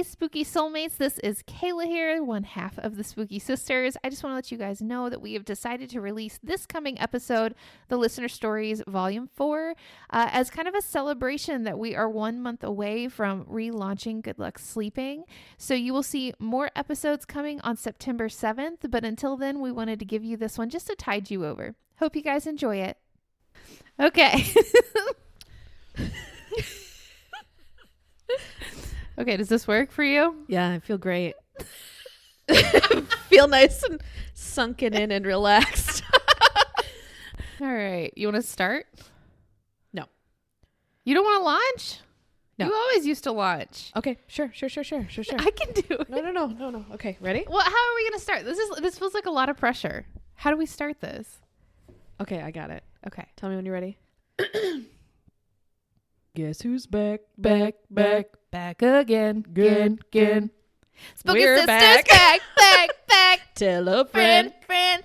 spooky soulmates. This is Kaila here, one half of the Spooky Sisters. I just want to let you guys know that we have decided to release this coming episode, the Listener Stories Volume 4, as kind of a celebration that we are 1 month away from relaunching Good Luck Sleeping. So you will see more episodes coming on September 7th, but until then, we wanted to give you this one just to tide you over. Hope you guys enjoy it. Okay. Okay, does this work for you? Yeah, I feel great. Feel nice and sunken in and relaxed. All right. You want to start? No. You don't want to launch? No. You always used to launch. Okay, sure. I can do it. No. Okay, ready? Well, how are we going to start? This feels like a lot of pressure. How do we start this? Okay, I got it. Okay. Tell me when you're ready. Guess who's back again. Spooky We're Sisters back. Tell a friend. Friend.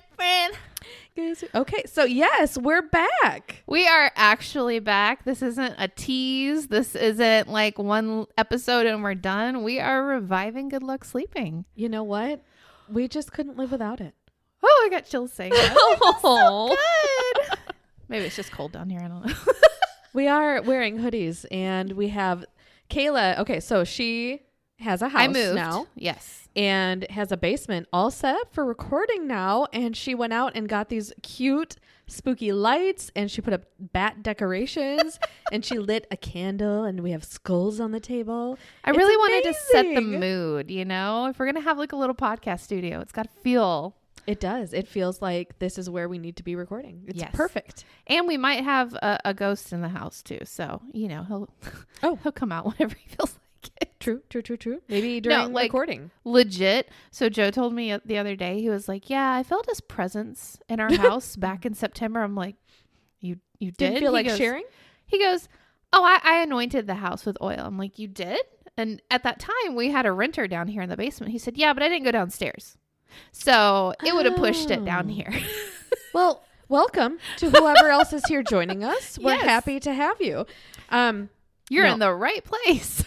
Guess who? Okay, so yes, we're back. We are actually back. This isn't a tease. This isn't like one episode and we're done. We are reviving Good Luck Sleeping. You know what? We just couldn't live without it. Oh, I got chills saying that. Oh, so good. Maybe it's just cold down here. I don't know. We are wearing hoodies and we have Kaila. Okay, so she has a house I moved now. Yes. And has a basement all set up for recording now. And she went out and got these cute, spooky lights and she put up bat decorations and she lit a candle and we have skulls on the table. I really wanted to set the mood, you know? If we're going to have like a little podcast studio, it's got to feel... It does. It feels like this is where we need to be recording. It's perfect. And we might have a ghost in the house too. So, you know, he'll come out whenever he feels like it. True. Maybe during recording. Legit. So Joe told me the other day, he was like, yeah, I felt his presence in our house back in September. I'm like, you did? Didn't feel like sharing? He goes, oh, I anointed the house with oil. I'm like, you did? And at that time we had a renter down here in the basement. He said, yeah, but I didn't go downstairs. So it would have pushed it down here. Well, welcome to whoever else is here joining us. We're Yes. happy to have you. You're in the right place.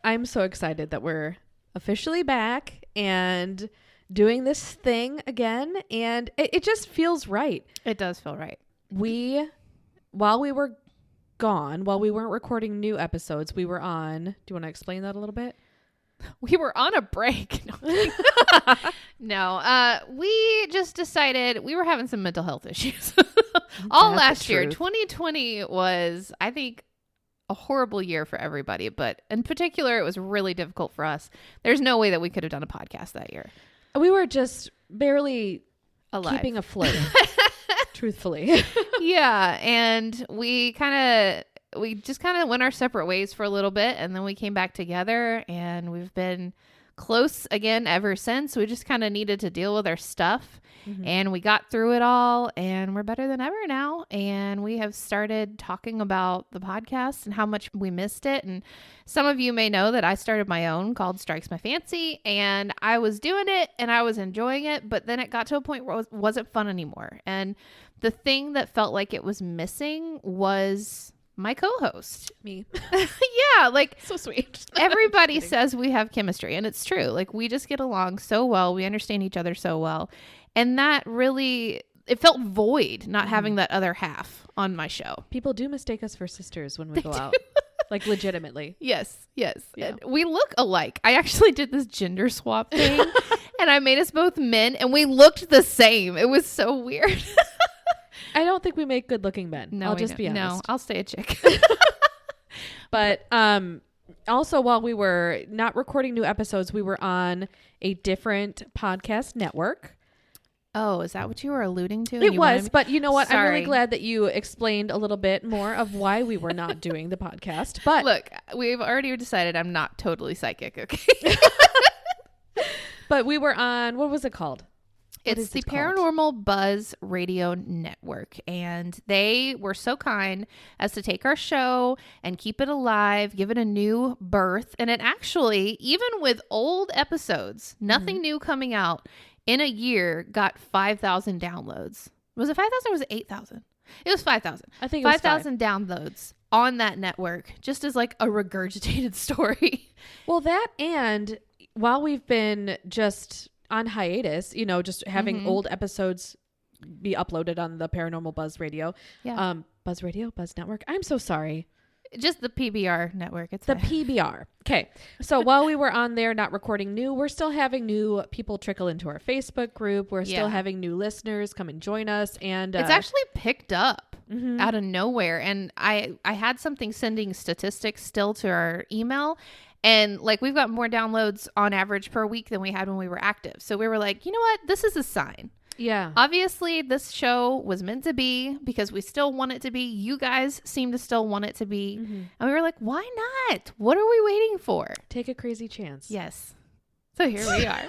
I'm so excited that we're officially back and doing this thing again. And it just feels right. It does feel right. While we were gone, while we weren't recording new episodes, we were on. Do you want to explain that a little bit? We were on a break. No, we just decided we were having some mental health issues. All last year. 2020 was, I think, a horrible year for everybody. But in particular, it was really difficult for us. There's no way that we could have done a podcast that year. We were just barely alive, keeping afloat, truthfully. Yeah. And we just kind of went our separate ways for a little bit, and then we came back together and we've been close again ever since. We just kind of needed to deal with our stuff and we got through it all, and we're better than ever now. And we have started talking about the podcast and how much we missed it. And some of you may know that I started my own called Strikes My Fancy, and I was doing it and I was enjoying it, but then it got to a point where it wasn't fun anymore. And the thing that felt like it was missing was my co-host. Me. Yeah, like so sweet. Everybody says we have chemistry, and it's true. Like, we just get along so well. We understand each other so well. And that really, it felt void not having that other half on my show. People do mistake us for sisters when we go out. Like, legitimately. Yes. Yeah. And we look alike. I actually did this gender swap thing and I made us both men and we looked the same. It was so weird. I don't think we make good looking men. No, I'll just be honest. No, I'll stay a chick. But also, while we were not recording new episodes, we were on a different podcast network. Oh, is that what you were alluding to? It was, but you know what? Sorry. I'm really glad that you explained a little bit more of why we were not doing the podcast. But look, we've already decided I'm not totally psychic, okay? But we were on, what was it called? It's the Paranormal Buzz Radio Network, and they were so kind as to take our show and keep it alive, give it a new birth. And it actually, even with old episodes, nothing new coming out, in a year got 5,000 downloads. Was it 5,000 or was it 8,000? It was 5,000. I think it was 5,000 downloads on that network just as like a regurgitated story. Well, that, and while we've been just on hiatus, just having old episodes be uploaded on the Paranormal Buzz Radio. Yeah. Buzz Radio, Buzz Network. I'm so sorry. Just the PBR network. It's the PBR. Okay. So while we were on there not recording new, we're still having new people trickle into our Facebook group. We're still having new listeners come and join us. And it's actually picked up out of nowhere. And I had something sending statistics still to our email. And like we've got more downloads on average per week than we had when we were active. So we were like, you know what? This is a sign. Yeah. Obviously, this show was meant to be because we still want it to be. You guys seem to still want it to be. And we were like, why not? What are we waiting for? Take a crazy chance. Yes. So here we are.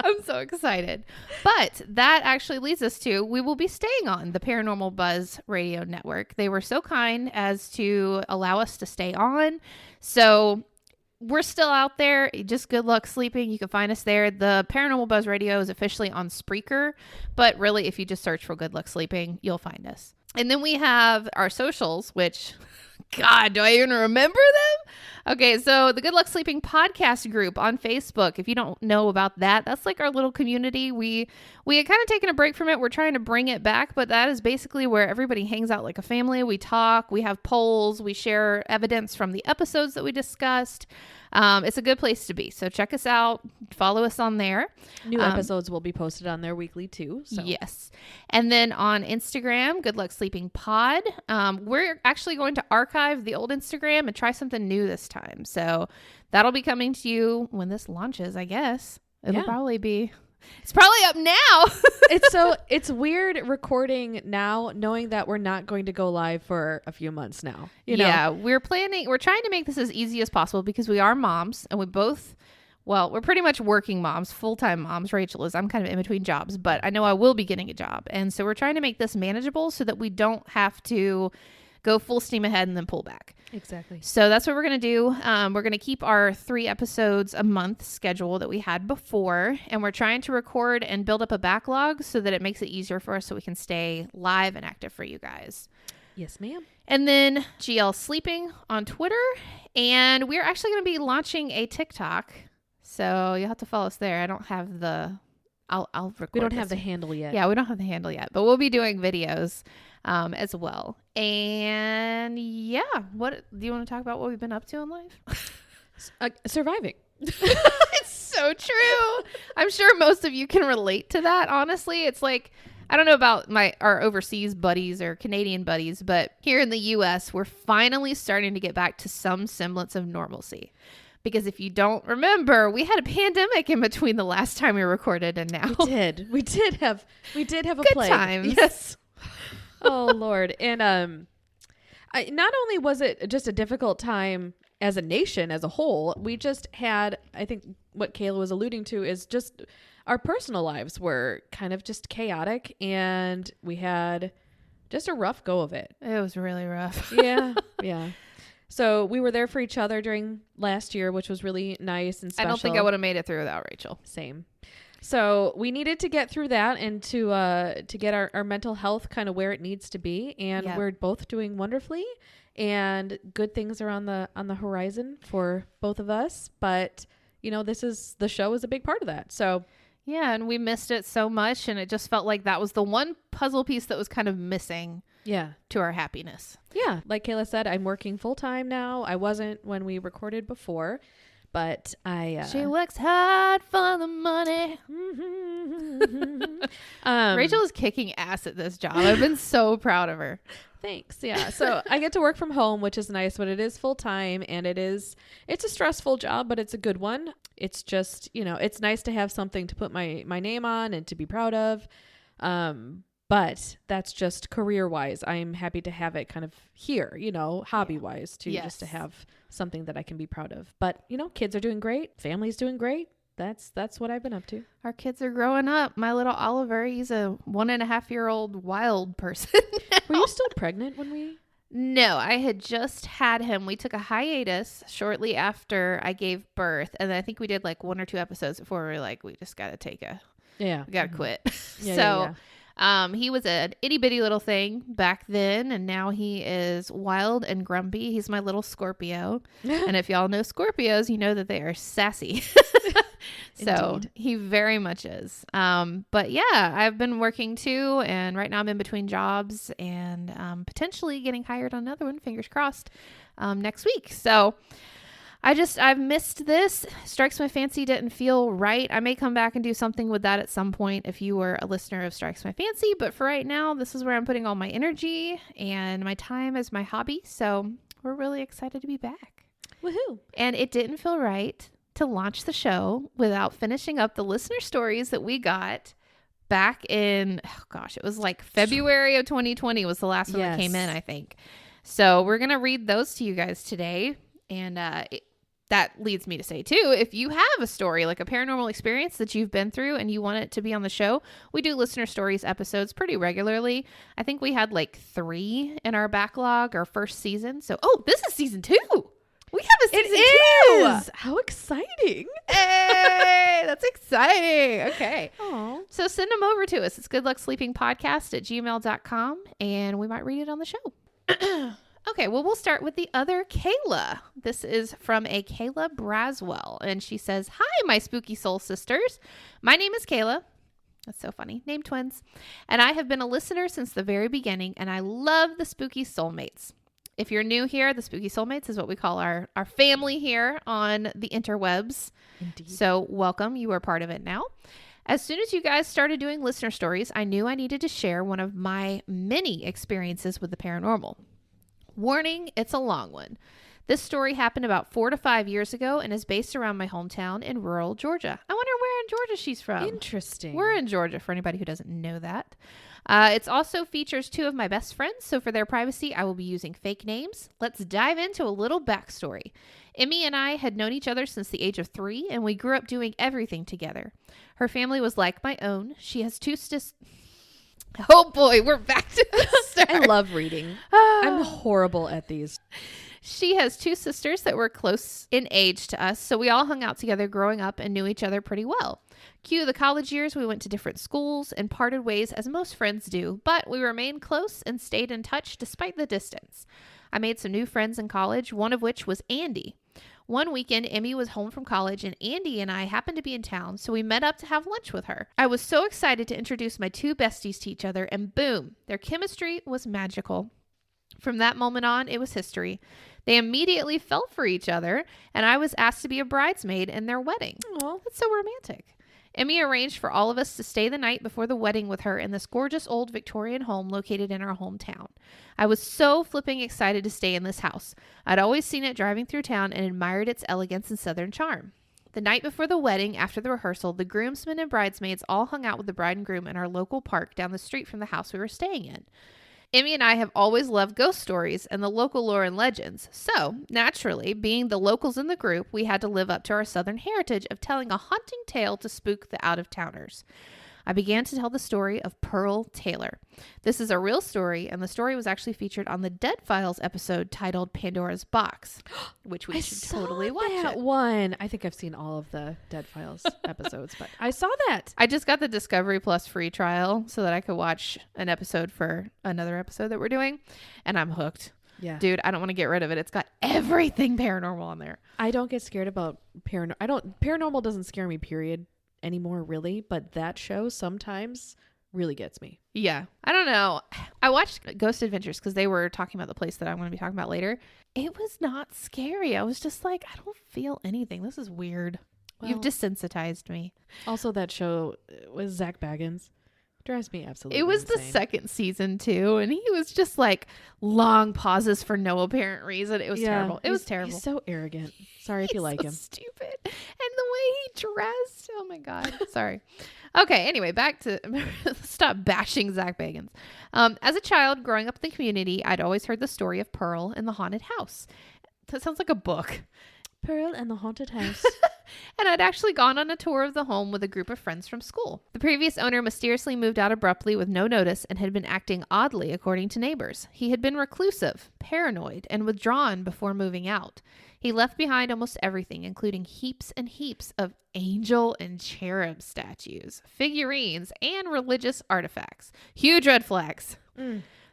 I'm so excited. But that actually leads us to, we will be staying on the Paranormal Buzz Radio Network. They were so kind as to allow us to stay on. So we're still out there. Just good luck sleeping. You can find us there. The Paranormal Buzz Radio is officially on Spreaker, but really if you just search for Good Luck Sleeping, you'll find us. And then we have our socials, which, God, do I even remember them? Okay, so the Good Luck Sleeping podcast group on Facebook. If you don't know about that, that's like our little community. We had kind of taken a break from it. We're trying to bring it back, but that is basically where everybody hangs out like a family. We talk, we have polls, we share evidence from the episodes that we discussed. It's a good place to be. So check us out. Follow us on there. New episodes will be posted on there weekly too. So. Yes. And then on Instagram, Good Luck Sleeping Pod. We're actually going to archive the old Instagram and try something new this time. So that'll be coming to you when this launches, I guess. It's probably up now. It's weird recording now, knowing that we're not going to go live for a few months now. Yeah, we're trying to make this as easy as possible because we are moms and we're pretty much working moms, full-time moms. Rachel is. I'm kind of in between jobs, but I know I will be getting a job. And so we're trying to make this manageable so that we don't have to go full steam ahead and then pull back. Exactly. So that's what we're going to do. We're going to keep our 3 episodes a month schedule that we had before. And we're trying to record and build up a backlog so that it makes it easier for us so we can stay live and active for you guys. Yes, ma'am. And then GL Sleeping on Twitter. And we're actually going to be launching a TikTok. So you'll have to follow us there. I don't have I'll record. We don't have the handle yet. Yeah, we don't have the handle yet, but we'll be doing videos as well. And yeah, what do you want to talk about? What we've been up to in life? Surviving. It's so true. I'm sure most of you can relate to that. Honestly, it's like, I don't know about our overseas buddies or Canadian buddies, but here in the US, we're finally starting to get back to some semblance of normalcy. Because if you don't remember, we had a pandemic in between the last time we recorded and now. We did have a good plague. Times. Yes. Oh Lord. And not only was it just a difficult time as a nation as a whole, we just had, I think what Kaila was alluding to is just our personal lives were kind of just chaotic, and we had just a rough go of it. It was really rough. Yeah. Yeah. So we were there for each other during last year, which was really nice and special. I don't think I would have made it through without Rachel. Same. So we needed to get through that and to get our mental health kind of where it needs to be. And we're both doing wonderfully, and good things are on the horizon for both of us. But, the show is a big part of that. So yeah, and we missed it so much, and it just felt like that was the one puzzle piece that was kind of missing. Yeah. To our happiness. Yeah. Like Kaila said, I'm working full time now. I wasn't when we recorded before, but she works hard for the money. Rachel is kicking ass at this job. I've been so proud of her. Thanks. Yeah. So I get to work from home, which is nice, but it is full time, and it's a stressful job, but it's a good one. It's just, it's nice to have something to put my name on and to be proud of. But that's just career-wise. I'm happy to have it kind of here, hobby-wise too, just to have something that I can be proud of. But, kids are doing great. Family's doing great. That's what I've been up to. Our kids are growing up. My little Oliver, he's a 1.5-year-old wild person. Were you still pregnant when we... No, I had just had him. We took a hiatus shortly after I gave birth. And then I think we did like 1 or 2 episodes before we were like, we just got to we got to quit. He was an itty bitty little thing back then, and now he is wild and grumpy. He's my little Scorpio. And if y'all know Scorpios, you know that they are sassy. So Indeed. he very much is. But yeah, I've been working too, and right now I'm in between jobs and potentially getting hired on another one, fingers crossed, next week. So I've missed this. Strikes My Fancy didn't feel right. I may come back and do something with that at some point if you were a listener of Strikes My Fancy. But for right now, this is where I'm putting all my energy and my time as my hobby. So we're really excited to be back. Woohoo. And it didn't feel right to launch the show without finishing up the listener stories that we got back in, it was like February of 2020 was the last one that came in, I think. So we're going to read those to you guys today. And that leads me to say, too, if you have a story, like a paranormal experience that you've been through and you want it to be on the show, we do listener stories episodes pretty regularly. I think we had like 3 in our backlog, our first season. So, this is season 2. We have a season 2. It is. How exciting. Hey, that's exciting. Okay. Aww. So send them over to us. It's goodlucksleepingpodcast@gmail.com, and we might read it on the show. Okay, well, we'll start with the other Kaila. This is from a Kaila Braswell, and she says, "Hi, my spooky soul sisters. My name is Kaila." That's so funny. Name twins. "And I have been a listener since the very beginning, and I love the Spooky Soulmates. If you're new here, the Spooky Soulmates is what we call our family here on the interwebs. Indeed. So welcome. You are part of it now. As soon as you guys started doing listener stories, I knew I needed to share one of my many experiences with the paranormal. Warning, it's a long one. This story happened about 4 to 5 years ago and is based around my hometown in rural Georgia." I wonder where in Georgia she's from. Interesting. We're in Georgia, for anybody who doesn't know that. It also features 2 of my best friends, so for their privacy, I will be using fake names. Let's dive into a little backstory. Emmy and I had known each other since the age of 3, and we grew up doing everything together. Her family was like my own. She has 2 Oh boy, we're back to the start. I love reading. I'm horrible at these. She has 2 sisters that were close in age to us, so we all hung out together growing up and knew each other pretty well. Cue the college years, we went to different schools and parted ways as most friends do, but we remained close and stayed in touch despite the distance. I made some new friends in college, one of which was Andy. One weekend, Emmy was home from college and Andy and I happened to be in town, so we met up to have lunch with her. I was so excited to introduce my 2 besties to each other, and boom, their chemistry was magical. From that moment on, it was history. They immediately fell for each other, and I was asked to be a bridesmaid in their wedding. Aww. That's so romantic. Emmy arranged for all of us to stay the night before the wedding with her in this gorgeous old Victorian home located in our hometown. I was so flipping excited to stay in this house. I'd always seen it driving through town and admired its elegance and southern charm. The night before the wedding, after the rehearsal, the groomsmen and bridesmaids all hung out with the bride and groom in our local park down the street from the house we were staying in. Emmy and I have always loved ghost stories and the local lore and legends. So, naturally, being the locals in the group, we had to live up to our southern heritage of telling a haunting tale to spook the out-of-towners. I began to tell the story of Pearl Taylor. This is a real story, and the story was actually featured on the Dead Files episode titled Pandora's Box, which we should totally watch that it. one. I think I've seen all of the Dead Files episodes, but I saw that. I just got the Discovery Plus free trial so that I could watch an episode for another episode that we're doing, and I'm hooked. Yeah. Dude, I don't want to get rid of it. It's got everything paranormal on there. I don't get scared about paranormal doesn't scare me, period, anymore, really, but that show sometimes really gets me. Yeah. I don't know. I watched Ghost Adventures because they were talking about the place that I'm going to be talking about later. It was not scary. I was just like, I don't feel anything. This is weird. Well, You've desensitized me. Also, that show was Zach Baggins. Drives me absolutely It was insane. the second season too, and he was just like long pauses for no apparent reason. It was terrible. It was terrible. He's so arrogant. Sorry if you like so him. Stupid. And the way he dressed. Oh my God. Sorry. Okay. Anyway, back to stop bashing Zach Bagans. As a child growing up in the community, I'd always heard the story of Pearl in the haunted house. That sounds like a book. Pearl and the Haunted House. and I'd actually gone on a tour of the home with a group of friends from school. The previous owner mysteriously moved out abruptly with no notice and had been acting oddly, according to neighbors. He had been reclusive, paranoid, and withdrawn before moving out. He left behind almost everything, including heaps and heaps of angel and cherub statues, figurines, and religious artifacts. Huge red flags.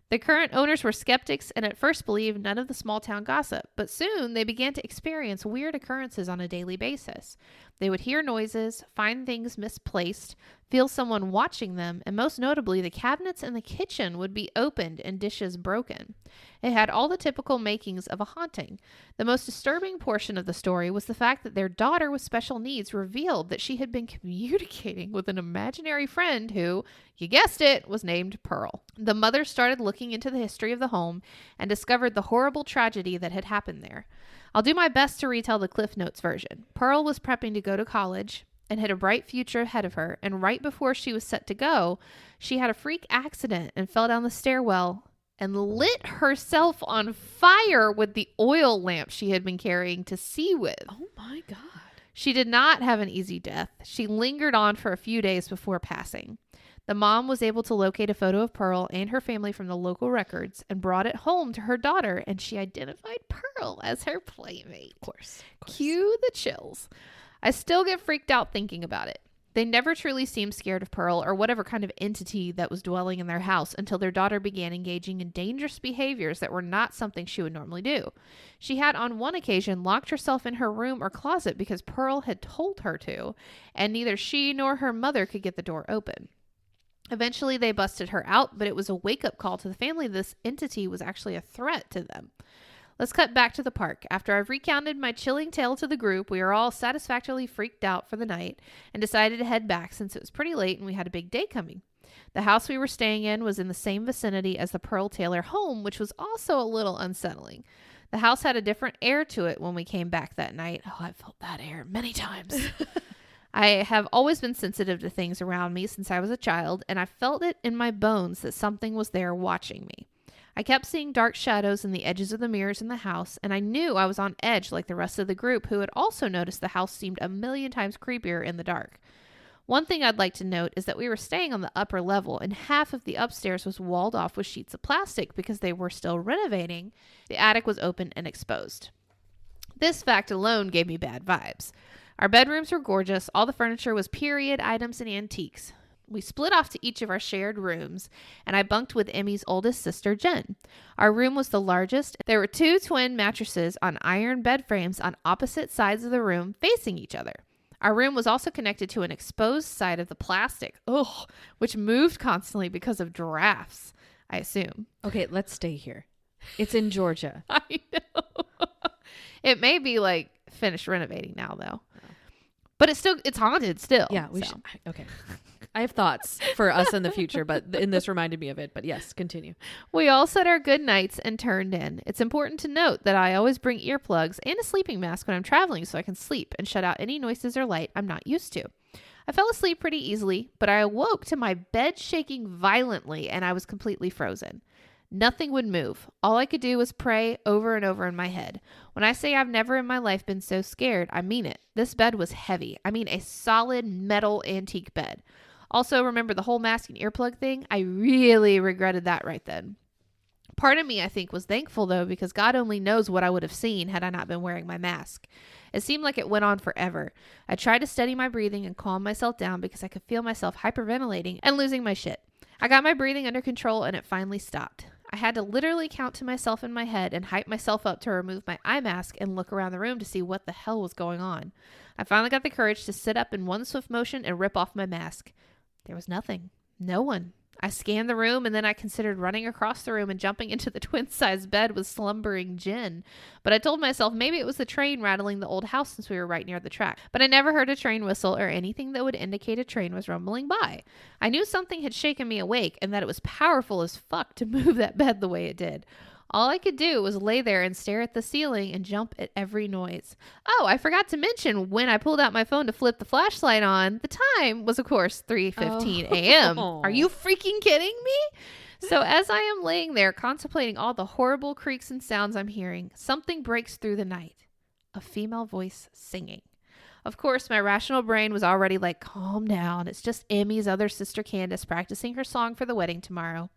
The current owners were skeptics and at first believed none of the small town gossip, but soon they began to experience weird occurrences on a daily basis. They would hear noises, find things misplaced, feel someone watching them, and most notably, the cabinets in the kitchen would be opened and dishes broken. It had all the typical makings of a haunting. The most disturbing portion of the story was the fact that their daughter with special needs revealed that she had been communicating with an imaginary friend who, you guessed it, was named Pearl. The mother started looking into the history of the home and discovered the horrible tragedy that had happened there. I'll do my best to retell the Cliff Notes version. Pearl was prepping to go to college and had a bright future ahead of her, and right before she was set to go, she had a freak accident and fell down the stairwell and lit herself on fire with the oil lamp she had been carrying to sea with. Oh my God. She did not have an easy death. She lingered on for a few days before passing. The mom was able to locate a photo of Pearl and her family from the local records and brought it home to her daughter, and she identified Pearl as her playmate. Of course. Cue the chills. I still get freaked out thinking about it. They never truly seemed scared of Pearl or whatever kind of entity that was dwelling in their house until their daughter began engaging in dangerous behaviors that were not something she would normally do. She had on one occasion locked herself in her room or closet because Pearl had told her to, and neither she nor her mother could get the door open. Eventually, they busted her out, but it was a wake-up call to the family. This entity was actually a threat to them. Let's cut back to the park. After I've recounted my chilling tale to the group, we are all satisfactorily freaked out for the night and decided to head back since it was pretty late and we had a big day coming. The house we were staying in was in the same vicinity as the Pearl Taylor home, which was also a little unsettling. The house had a different air to it when we came back that night. Oh, I felt that air many times. I have always been sensitive to things around me since I was a child, and I felt it in my bones that something was there watching me. I kept seeing dark shadows in the edges of the mirrors in the house, and I knew I was on edge like the rest of the group who had also noticed the house seemed a million times creepier in the dark. One thing I'd like to note is that we were staying on the upper level, and half of the upstairs was walled off with sheets of plastic because they were still renovating. The attic was open and exposed. This fact alone gave me bad vibes. Our bedrooms were gorgeous. All the furniture was period items and antiques. We split off to each of our shared rooms, and I bunked with Emmy's oldest sister, Jen. Our room was the largest. There were 2 twin mattresses on iron bed frames on opposite sides of the room facing each other. Our room was also connected to an exposed side of the plastic, which moved constantly because of drafts, I assume. Okay, let's stay here. It's in Georgia. I know. It may be like finished renovating now, though. But it's haunted still. Yeah, we should. Okay. I have thoughts for us in the future, but this reminded me of it. But yes, continue. We all said our good nights and turned in. It's important to note that I always bring earplugs and a sleeping mask when I'm traveling so I can sleep and shut out any noises or light I'm not used to. I fell asleep pretty easily, but I awoke to my bed shaking violently and I was completely frozen. Nothing would move. All I could do was pray over and over in my head. When I say I've never in my life been so scared, I mean it. This bed was heavy. I mean a solid metal antique bed. Also, remember the whole mask and earplug thing? I really regretted that right then. Part of me, I think, was thankful, though, because God only knows what I would have seen had I not been wearing my mask. It seemed like it went on forever. I tried to steady my breathing and calm myself down because I could feel myself hyperventilating and losing my shit. I got my breathing under control and it finally stopped. I had to literally count to myself in my head and hype myself up to remove my eye mask and look around the room to see what the hell was going on. I finally got the courage to sit up in one swift motion and rip off my mask. There was nothing. No one. I scanned the room and then I considered running across the room and jumping into the twin-size bed with slumbering Jen. But I told myself maybe it was the train rattling the old house since we were right near the track. But I never heard a train whistle or anything that would indicate a train was rumbling by. I knew something had shaken me awake and that it was powerful as fuck to move that bed the way it did. All I could do was lay there and stare at the ceiling and jump at every noise. Oh, I forgot to mention when I pulled out my phone to flip the flashlight on, the time was, of course, 3:15 a.m. Are you freaking kidding me? So as I am laying there contemplating all the horrible creaks and sounds I'm hearing, something breaks through the night. A female voice singing. Of course, my rational brain was already like, calm down. It's just Emmy's other sister Candace practicing her song for the wedding tomorrow.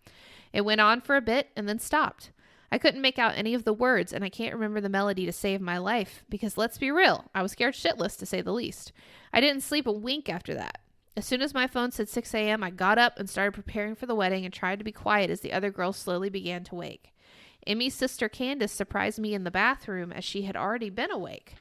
It went on for a bit and then stopped. I couldn't make out any of the words, and I can't remember the melody to save my life because, let's be real, I was scared shitless to say the least. I didn't sleep a wink after that. As soon as my phone said 6 a.m., I got up and started preparing for the wedding and tried to be quiet as the other girls slowly began to wake. Emmy's sister Candace surprised me in the bathroom as she had already been awake.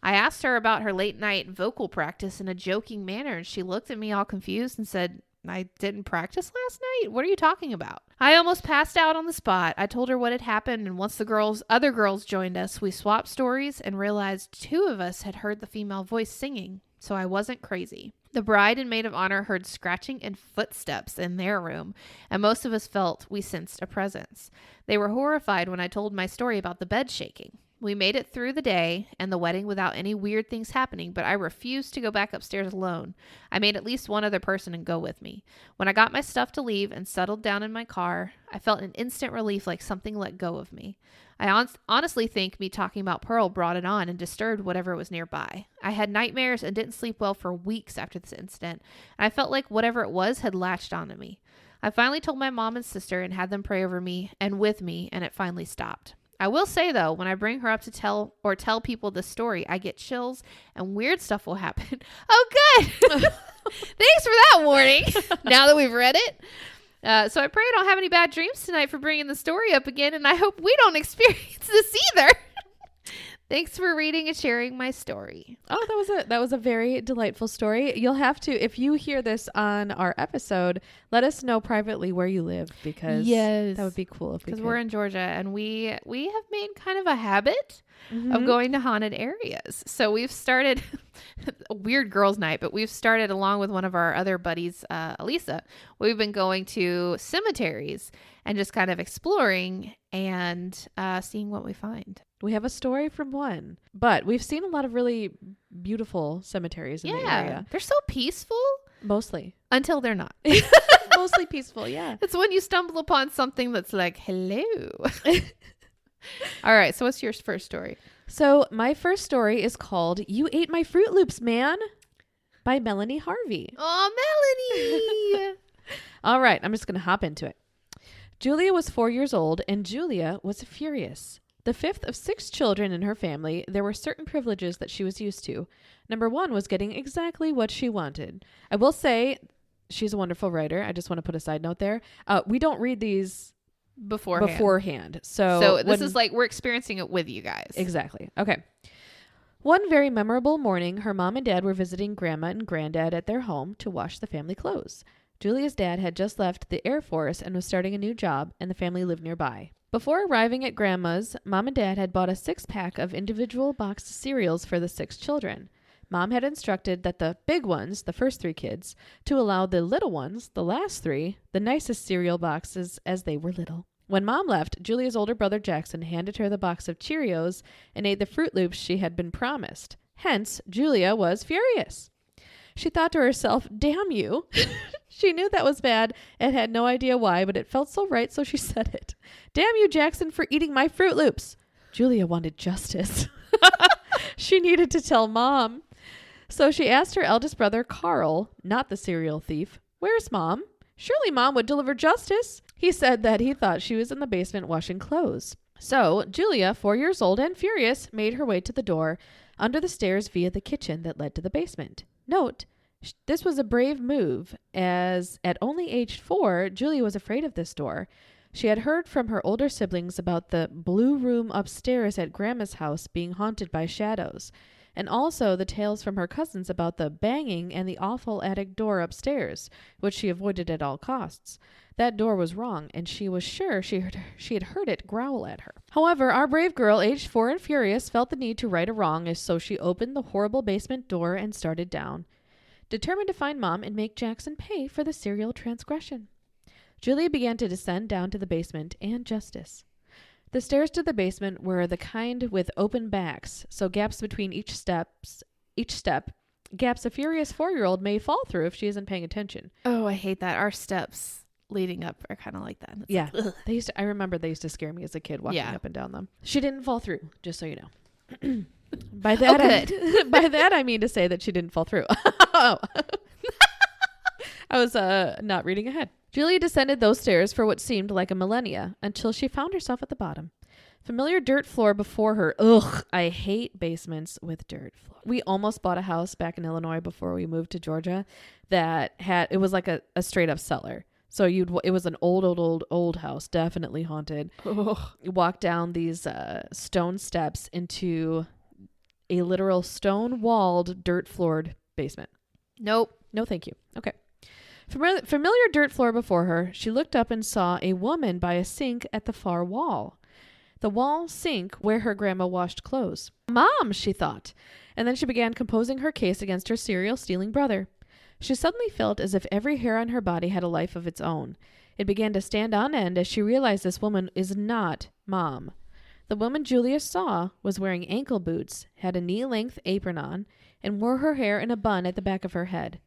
I asked her about her late night vocal practice in a joking manner, and she looked at me all confused and said, I didn't practice last night? What are you talking about? I almost passed out on the spot. I told her what had happened, and once the other girls joined us, we swapped stories and realized 2 of us had heard the female voice singing, so I wasn't crazy. The bride and maid of honor heard scratching and footsteps in their room, and most of us felt we sensed a presence. They were horrified when I told my story about the bed shaking. We made it through the day and the wedding without any weird things happening, but I refused to go back upstairs alone. I made at least one other person go with me. When I got my stuff to leave and settled down in my car, I felt an instant relief, like something let go of me. I honestly think me talking about Pearl brought it on and disturbed whatever was nearby. I had nightmares and didn't sleep well for weeks after this incident, and I felt like whatever it was had latched onto me. I finally told my mom and sister and had them pray over me and with me, and it finally stopped. I will say, though, when I bring her up to tell people the story, I get chills and weird stuff will happen. Oh, good. Thanks for that warning. Now that we've read it. So I pray I don't have any bad dreams tonight for bringing the story up again, and I hope we don't experience this either. Thanks for reading and sharing my story. Oh, that was a very delightful story. You'll have to, if you hear this on our episode, let us know privately where you live, because that would be cool if we could. Because we're in Georgia, and we have made kind of a habit of going to haunted areas. So we've started a weird girls' night, but we've started along with one of our other buddies, Elisa. We've been going to cemeteries and just kind of exploring and seeing what we find. We have a story from one, but we've seen a lot of really beautiful cemeteries in the area. They're so peaceful. Mostly. Until they're not. Mostly peaceful, yeah. It's when you stumble upon something that's like, hello. All right, so what's your first story? So my first story is called You Ate My Fruit Loops, Man, by Melanie Harvey. Oh, Melanie. All right, I'm just going to hop into it. Julia was 4 years old, and Julia was furious. The 5th of 6 children in her family, there were certain privileges that she was used to. Number 1 was getting exactly what she wanted. I will say, she's a wonderful writer. I just want to put a side note there. We don't read these beforehand. So this is like we're experiencing it with you guys. Exactly. Okay. One very memorable morning, her mom and dad were visiting Grandma and Granddad at their home to wash the family clothes. Julia's dad had just left the Air Force and was starting a new job, and the family lived nearby. Before arriving at Grandma's, Mom and Dad had bought a 6-pack of individual boxed cereals for the 6 children. Mom had instructed that the big ones, the first 3 kids, to allow the little ones, the last 3, the nicest cereal boxes as they were little. When Mom left, Julia's older brother Jackson handed her the box of Cheerios and ate the Fruit Loops she had been promised. Hence, Julia was furious. She thought to herself, damn you. She knew that was bad and had no idea why, but it felt so right, so she said it. Damn you, Jackson, for eating my Fruit Loops. Julia wanted justice. She needed to tell Mom. So she asked her eldest brother, Carl, not the cereal thief, where's Mom? Surely Mom would deliver justice. He said that he thought she was in the basement washing clothes. So Julia, 4 years old and furious, made her way to the door under the stairs via the kitchen that led to the basement. Note, this was a brave move, as at only age 4, Julia was afraid of this door. She had heard from her older siblings about the blue room upstairs at Grandma's house being haunted by shadows, and also the tales from her cousins about the banging and the awful attic door upstairs, which she avoided at all costs. That door was wrong, and she was sure she had heard it growl at her. However, our brave girl, aged 4 and furious, felt the need to right a wrong, and so she opened the horrible basement door and started down, determined to find Mom and make Jackson pay for the serial transgression. Julia began to descend down to the basement and justice. The stairs to the basement were the kind with open backs, so gaps between each step, gaps a furious 4-year-old may fall through if she isn't paying attention. Oh, I hate that. Our steps leading up are kind of like that. It's yeah. Like, I remember they used to scare me as a kid walking up and down them. She didn't fall through, just so you know. By that, good. by that I mean to say that she didn't fall through. Oh. I was not reading ahead. Julia descended those stairs for what seemed like a millennia until she found herself at the bottom. Familiar dirt floor before her. Ugh, I hate basements with dirt floor. We almost bought a house back in Illinois before we moved to Georgia that it was like a straight up cellar. So it was an old house, definitely haunted. Ugh. You walk down these stone steps into a literal stone walled, dirt floored basement. Nope. No, thank you. Okay. Familiar dirt floor before her, she looked up and saw a woman by a sink at the far wall. The wall sink where her grandma washed clothes. Mom, she thought. And then she began composing her case against her serial stealing brother. She suddenly felt as if every hair on her body had a life of its own. It began to stand on end as she realized this woman is not Mom. The woman Julia saw was wearing ankle boots, had a knee-length apron on, and wore her hair in a bun at the back of her head.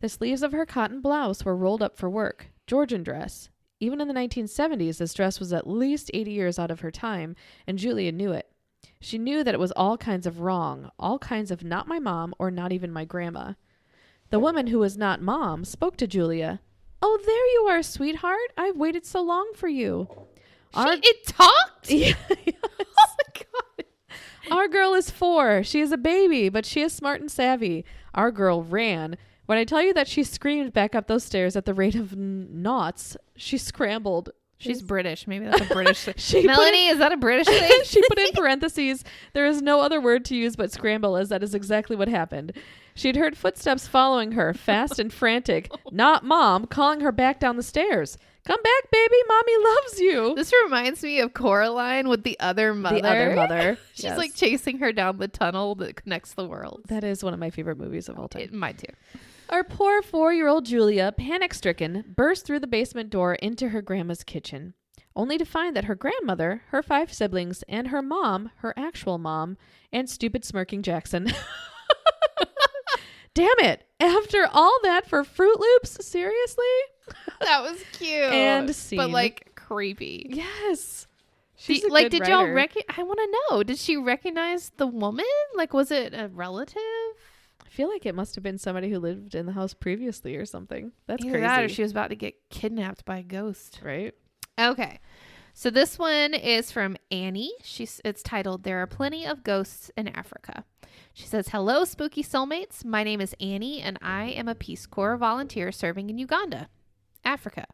The sleeves of her cotton blouse were rolled up for work, Georgian dress. Even in the 1970s, this dress was at least 80 years out of her time, and Julia knew it. She knew that it was all kinds of wrong, all kinds of not my mom or not even my grandma. The woman who was not Mom spoke to Julia. Oh, there you are, sweetheart. I've waited so long for you. It talked? Yes. Oh my God. Our girl is 4. She is a baby, but she is smart and savvy. Our girl ran. When I tell you that she screamed back up those stairs at the rate of knots, she scrambled. She's British. Maybe that's a British thing. She Melanie, is that a British thing? She put in parentheses, there is no other word to use but scramble, as that is exactly what happened. She'd heard footsteps following her, fast and frantic. Not Mom, calling her back down the stairs. Come back, baby. Mommy loves you. This reminds me of Coraline with the other mother. The other mother. She's Yes. like chasing her down the tunnel that connects the world. That is one of my favorite movies of all time. Mine too. Our poor 4-year-old Julia, panic-stricken, burst through the basement door into her grandma's kitchen, only to find that her grandmother, her 5 siblings, and her mom, her actual mom, and stupid smirking Jackson. Damn it. After all that for Fruit Loops? Seriously? That was cute. And scene. But like creepy. Yes. Did y'all I want to know, did she recognize the woman? Like, was it a relative? I feel like it must have been somebody who lived in the house previously or something. That's Either crazy. that or she was about to get kidnapped by a ghost. Right? Okay. So this one is from Annie. It's titled, There Are Plenty of Ghosts in Africa. She says, hello, spooky soulmates. My name is Annie, and I am a Peace Corps volunteer serving in Uganda, Africa.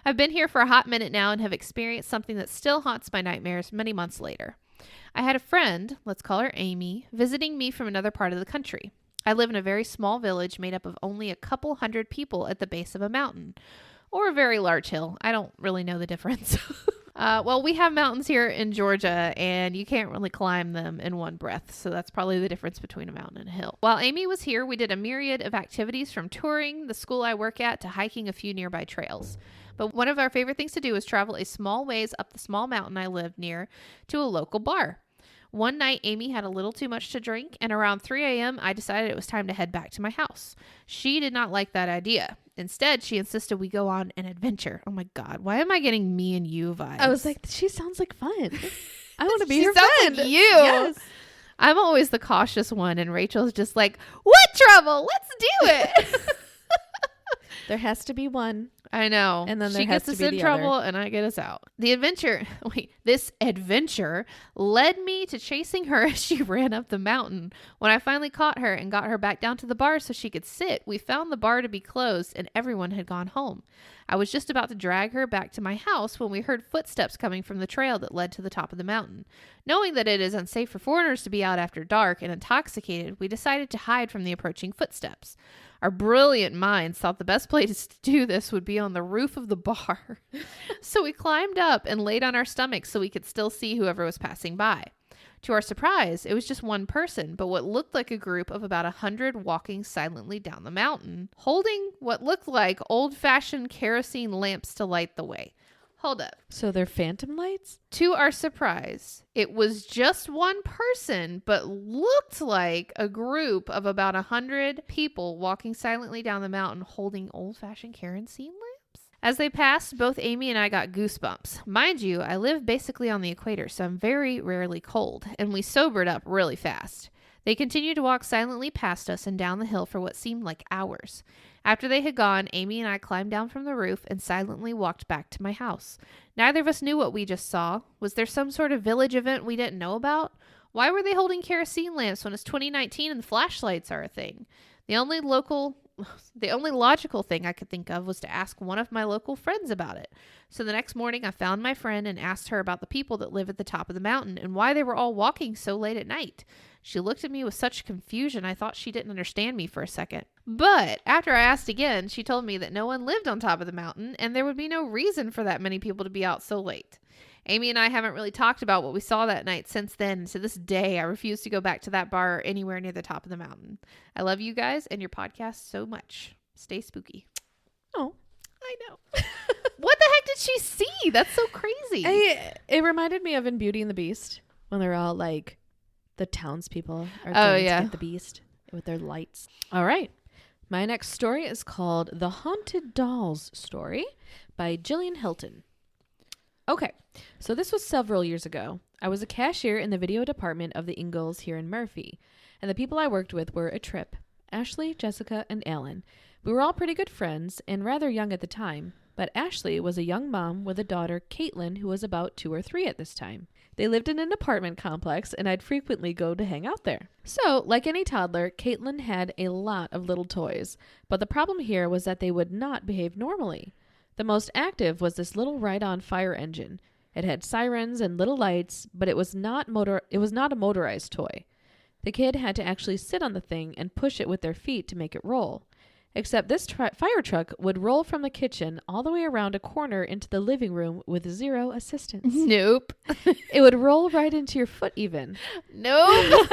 I've been here for a hot minute now and have experienced something that still haunts my nightmares many months later. I had a friend, let's call her Amy, visiting me from another part of the country. I live in a very small village made up of only a couple hundred people at the base of a mountain. Or a very large hill. I don't really know the difference. Well, we have mountains here in Georgia, and you can't really climb them in one breath. So that's probably the difference between a mountain and a hill. While Amy was here, we did a myriad of activities from touring the school I work at to hiking a few nearby trails. But one of our favorite things to do is travel a small ways up the small mountain I lived near to a local bar. One night, Amy had a little too much to drink, and around 3 a.m., I decided it was time to head back to my house. She did not like that idea. Instead, she insisted we go on an adventure. Oh my God, why am I getting me and you vibes? I was like, she sounds like fun. I want to be she her sounds friend. like you. Yes. I'm always the cautious one, and Rachel's just like, what trouble? Let's do it. There has to be one. I know. And then she there has gets to us be in the trouble other. and I get us out. This adventure led me to chasing her as she ran up the mountain. When I finally caught her and got her back down to the bar so she could sit, we found the bar to be closed and everyone had gone home. I was just about to drag her back to my house when we heard footsteps coming from the trail that led to the top of the mountain. Knowing that it is unsafe for foreigners to be out after dark and intoxicated, we decided to hide from the approaching footsteps. Our brilliant minds thought the best place to do this would be on the roof of the bar. So we climbed up and laid on our stomachs so we could still see whoever was passing by. To our surprise, it was just one person, but what looked like a group of about 100 walking silently down the mountain, holding what looked like old-fashioned kerosene lamps to light the way. Hold up. So they're phantom lights? To our surprise, it was just one person, but looked like a group of about 100 people walking silently down the mountain holding old-fashioned kerosene lamps. As they passed, both Amy and I got goosebumps. Mind you, I live basically on the equator, so I'm very rarely cold, and we sobered up really fast. They continued to walk silently past us and down the hill for what seemed like hours. After they had gone, Amy and I climbed down from the roof and silently walked back to my house. Neither of us knew what we just saw. Was there some sort of village event we didn't know about? Why were they holding kerosene lamps when it's 2019 and flashlights are a thing? The only logical thing I could think of was to ask one of my local friends about it. So the next morning I found my friend and asked her about the people that live at the top of the mountain and why they were all walking so late at night. She looked at me with such confusion I thought she didn't understand me for a second. But after I asked again, she told me that no one lived on top of the mountain and there would be no reason for that many people to be out so late. Amy and I haven't really talked about what we saw that night since then. And to this day, I refuse to go back to that bar or anywhere near the top of the mountain. I love you guys and your podcast so much. Stay spooky. Oh, I know. What the heck did she see? That's so crazy. it reminded me of in Beauty and the Beast when they're all like, the townspeople are going to get the beast with their lights. All right. My next story is called The Haunted Dolls Story by Jillian Hilton. Okay, so this was several years ago. I was a cashier in the video department of the Ingalls here in Murphy, and the people I worked with were a trip: Ashley, Jessica, and Alan. We were all pretty good friends and rather young at the time, but Ashley was a young mom with a daughter, Caitlin, who was about 2 or 3 at this time. They lived in an apartment complex, and I'd frequently go to hang out there. So, like any toddler, Caitlin had a lot of little toys, but the problem here was that they would not behave normally. The most active was this little ride-on fire engine. It had sirens and little lights, but it was not a motorized toy. The kid had to actually sit on the thing and push it with their feet to make it roll. Except this fire truck would roll from the kitchen all the way around a corner into the living room with zero assistance. Nope. It would roll right into your foot even. Nope.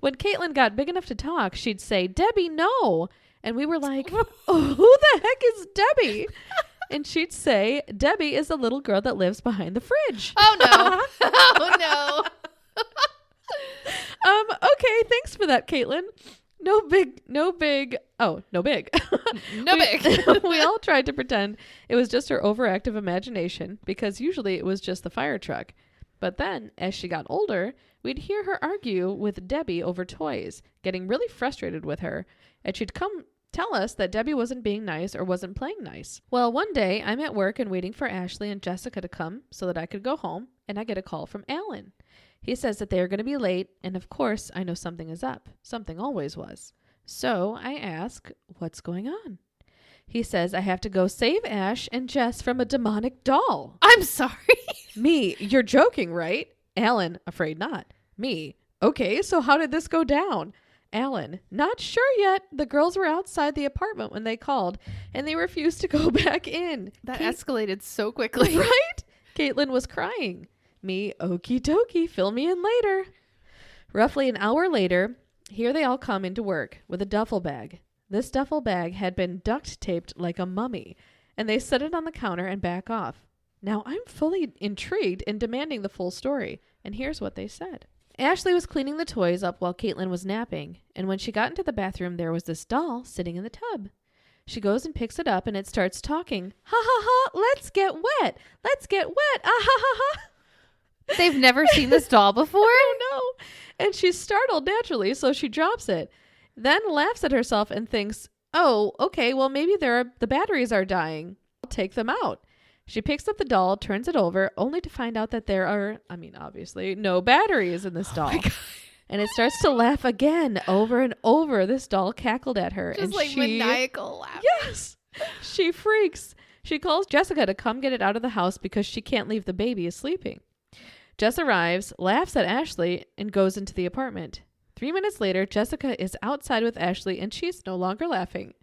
When Caitlin got big enough to talk, she'd say, "Debbie, no." And we were like, "Oh, who the heck is Debbie?" And she'd say, "Debbie is the little girl that lives behind the fridge." Oh, no. Oh, no. Okay, thanks for that, Caitlin. No big. We all tried to pretend it was just her overactive imagination, because usually it was just the fire truck. But then, as she got older, we'd hear her argue with Debbie over toys, getting really frustrated with her, and she'd come tell us that Debbie wasn't being nice or wasn't playing nice. Well, one day, I'm at work and waiting for Ashley and Jessica to come so that I could go home, and I get a call from Alan. He says that they are going to be late, and of course, I know something is up. Something always was. So I ask, what's going on? He says I have to go save Ash and Jess from a demonic doll. I'm sorry. Me, you're joking, right? Alan, afraid not. Me, okay, so how did this go down? Alan, not sure yet. The girls were outside the apartment when they called, and they refused to go back in. That escalated so quickly. Right? Caitlin was crying. Me, okie dokie, fill me in later. Roughly an hour later, here they all come into work with a duffel bag. This duffel bag had been duct taped like a mummy, and they set it on the counter and back off. Now I'm fully intrigued and demanding the full story, and here's what they said. Ashley was cleaning the toys up while Caitlin was napping, and when she got into the bathroom, there was this doll sitting in the tub. She goes and picks it up, and it starts talking. Ha ha ha, let's get wet. Let's get wet. Ah ha ha ha. They've never seen this doll before? Oh, no. And she's startled naturally, so she drops it. Then laughs at herself and thinks, oh, okay, well, maybe the batteries are dying. I'll take them out. She picks up the doll, turns it over, only to find out that there are, obviously, no batteries in this doll. Oh my God. And it starts to laugh again, over and over. This doll cackled at her. Just like maniacal laughter. Yes. She freaks. She calls Jessica to come get it out of the house because she can't leave the baby sleeping. Jess arrives, laughs at Ashley, and goes into the apartment. 3 minutes later, Jessica is outside with Ashley, and she's no longer laughing.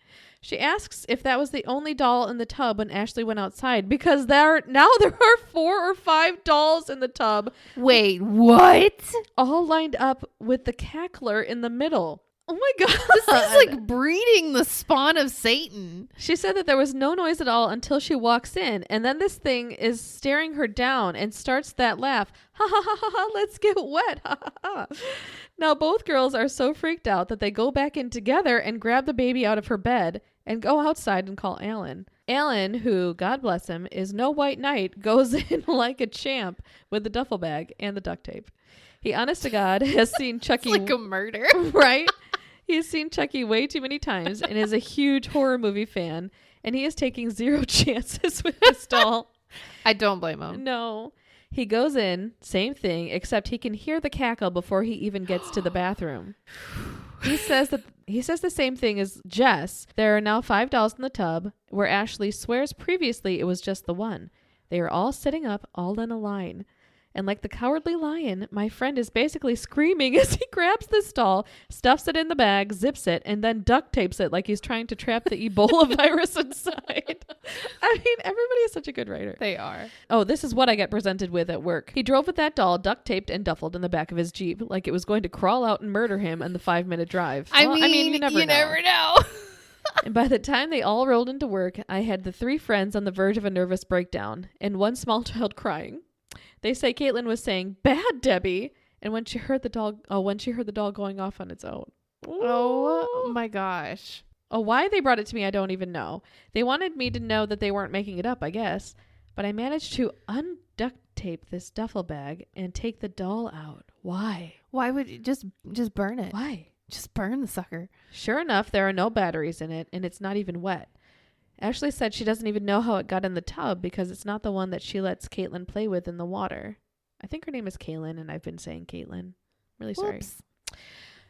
She asks if that was the only doll in the tub when Ashley went outside, because there are 4 or 5 dolls in the tub. Wait, what? All lined up with the cackler in the middle. Oh my God. This is like breeding the spawn of Satan. She said that there was no noise at all until she walks in, and then this thing is staring her down and starts that laugh. Ha ha ha ha ha, let's get wet. Ha ha ha. Now both girls are so freaked out that they go back in together and grab the baby out of her bed and go outside and call Alan. Alan, who, God bless him, is no white knight, goes in like a champ with the duffel bag and the duct tape. He, honest to God, has seen Chucky. It's like a murder. Right? He's seen Chucky way too many times and is a huge horror movie fan. And he is taking zero chances with this doll. I don't blame him. No. He goes in, same thing, except he can hear the cackle before he even gets to the bathroom. He says the same thing as Jess. There are now 5 dolls in the tub, where Ashley swears previously it was just the one. They are all sitting up, all in a line. And like the cowardly lion, my friend is basically screaming as he grabs this doll, stuffs it in the bag, zips it, and then duct tapes it like he's trying to trap the Ebola virus inside. I mean, everybody is such a good writer. They are. Oh, this is what I got presented with at work. He drove with that doll duct taped and duffled in the back of his Jeep like it was going to crawl out and murder him in the 5-minute drive. I mean, you never know. And by the time they all rolled into work, I had the 3 friends on the verge of a nervous breakdown and one small child crying. They say Caitlin was saying, "Bad, Debbie," and when she heard the doll going off on its own. Oh my gosh. Oh, why they brought it to me, I don't even know. They wanted me to know that they weren't making it up, I guess. But I managed to unduct tape this duffel bag and take the doll out. Why? Why would you just burn it? Why? Just burn the sucker. Sure enough, there are no batteries in it, and it's not even wet. Ashley said she doesn't even know how it got in the tub because it's not the one that she lets Caitlin play with in the water. I think her name is Kaylin, and I've been saying Caitlin. Really sorry. Whoops.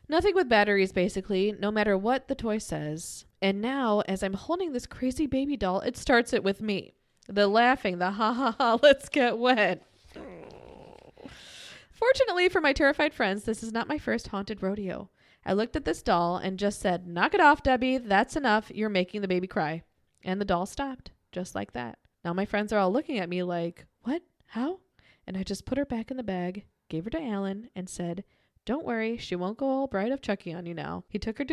Nothing with batteries, basically, no matter what the toy says. And now, as I'm holding this crazy baby doll, it starts it with me. The laughing, the ha ha ha, let's get wet. Fortunately for my terrified friends, this is not my first haunted rodeo. I looked at this doll and just said, "Knock it off, Debbie. That's enough. You're making the baby cry." And the doll stopped, just like that. Now my friends are all looking at me like, "What? How?" And I just put her back in the bag, gave her to Alan, and said, "Don't worry, she won't go all Bride of Chucky on you now." He took her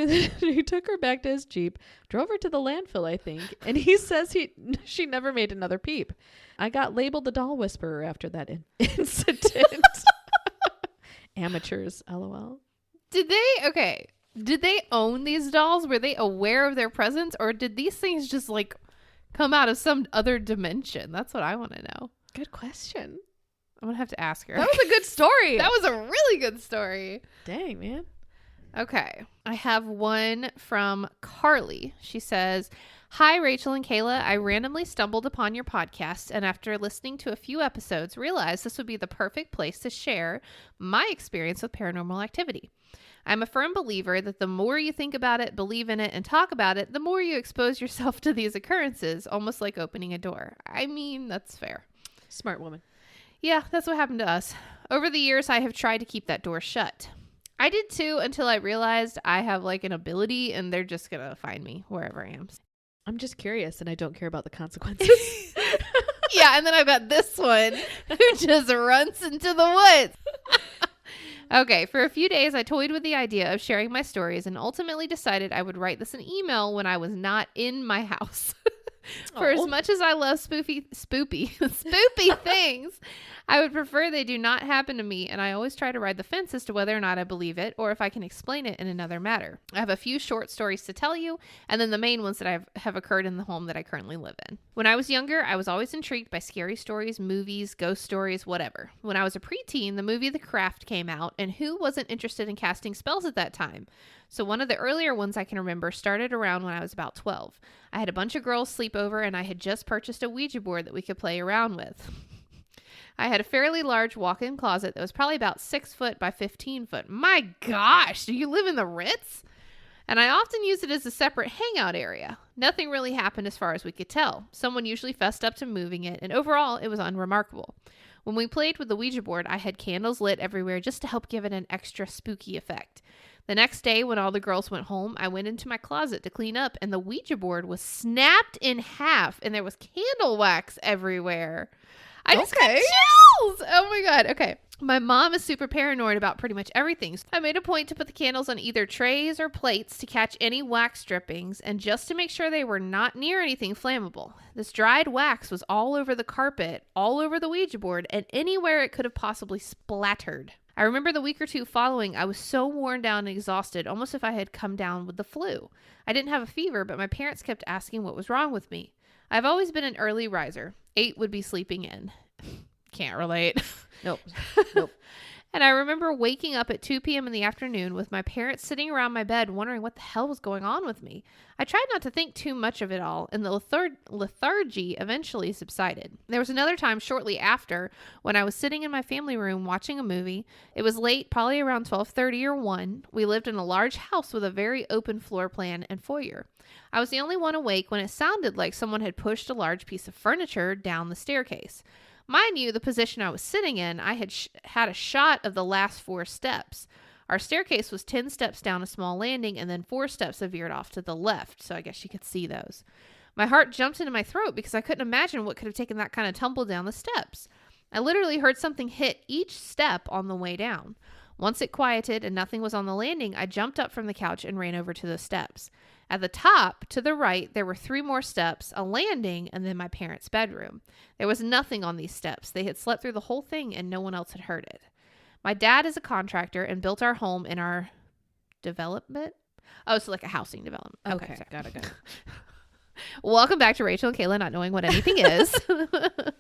back to his Jeep, drove her to the landfill, I think, and he says she never made another peep. I got labeled the doll whisperer after that incident. Amateurs, LOL. Did they own these dolls? Were they aware of their presence, or did these things just like come out of some other dimension? That's what I want to know. Good question. I'm gonna have to ask her. That was a good story. That was a really good story. Dang, man. Okay. I have one from Carly. She says, "Hi, Rachel and Kayla. I randomly stumbled upon your podcast and after listening to a few episodes, realized this would be the perfect place to share my experience with paranormal activity. I'm a firm believer that the more you think about it, believe in it, and talk about it, the more you expose yourself to these occurrences, almost like opening a door." I mean, that's fair. Smart woman. Yeah, that's what happened to us. Over the years, I have tried to keep that door shut. I did too until I realized I have like an ability and they're just going to find me wherever I am. I'm just curious and I don't care about the consequences. Yeah, and then I've got this one who just runs into the woods. Okay, for a few days, I toyed with the idea of sharing my stories and ultimately decided I would write this in email when I was not in my house. For as much as I love spoopy things, I would prefer they do not happen to me, and I always try to ride the fence as to whether or not I believe it or if I can explain it in another matter. I have a few short stories to tell you, and then the main ones that have occurred in the home that I currently live in. When I was younger, I was always intrigued by scary stories, movies, ghost stories, whatever. When I was a preteen, the movie The Craft came out, and who wasn't interested in casting spells at that time? So one of the earlier ones I can remember started around when I was about 12. I had a bunch of girls sleep over, and I had just purchased a Ouija board that we could play around with. I had a fairly large walk-in closet that was probably about 6 foot by 15 foot. My gosh, do you live in the Ritz? And I often used it as a separate hangout area. Nothing really happened as far as we could tell. Someone usually fessed up to moving it, and overall, it was unremarkable. When we played with the Ouija board, I had candles lit everywhere just to help give it an extra spooky effect. The next day, when all the girls went home, I went into my closet to clean up, and the Ouija board was snapped in half, and there was candle wax everywhere. I just got chills. Oh my God. Okay. My mom is super paranoid about pretty much everything. So I made a point to put the candles on either trays or plates to catch any wax drippings and just to make sure they were not near anything flammable. This dried wax was all over the carpet, all over the Ouija board, and anywhere it could have possibly splattered. I remember the week or two following, I was so worn down and exhausted, almost if I had come down with the flu. I didn't have a fever, but my parents kept asking what was wrong with me. I've always been an early riser. 8 would be sleeping in. Can't relate. Nope. And I remember waking up at 2 p.m. in the afternoon with my parents sitting around my bed wondering what the hell was going on with me. I tried not to think too much of it all, and the lethargy eventually subsided. There was another time shortly after when I was sitting in my family room watching a movie. It was late, probably around 12:30 or 1. We lived in a large house with a very open floor plan and foyer. I was the only one awake when it sounded like someone had pushed a large piece of furniture down the staircase. Mind you, the position I was sitting in, I had had a shot of the last 4 steps. Our staircase was 10 steps down a small landing, and then 4 steps that veered off to the left, so I guess you could see those. My heart jumped into my throat because I couldn't imagine what could have taken that kind of tumble down the steps. I literally heard something hit each step on the way down. Once it quieted and nothing was on the landing, I jumped up from the couch and ran over to the steps. At the top, to the right, there were 3 more steps, a landing, and then my parents' bedroom. There was nothing on these steps. They had slept through the whole thing and no one else had heard it. My dad is a contractor and built our home in our development. Oh, so like a housing development. Okay, got it. Welcome back to Rachel and Kaila not knowing what anything is. It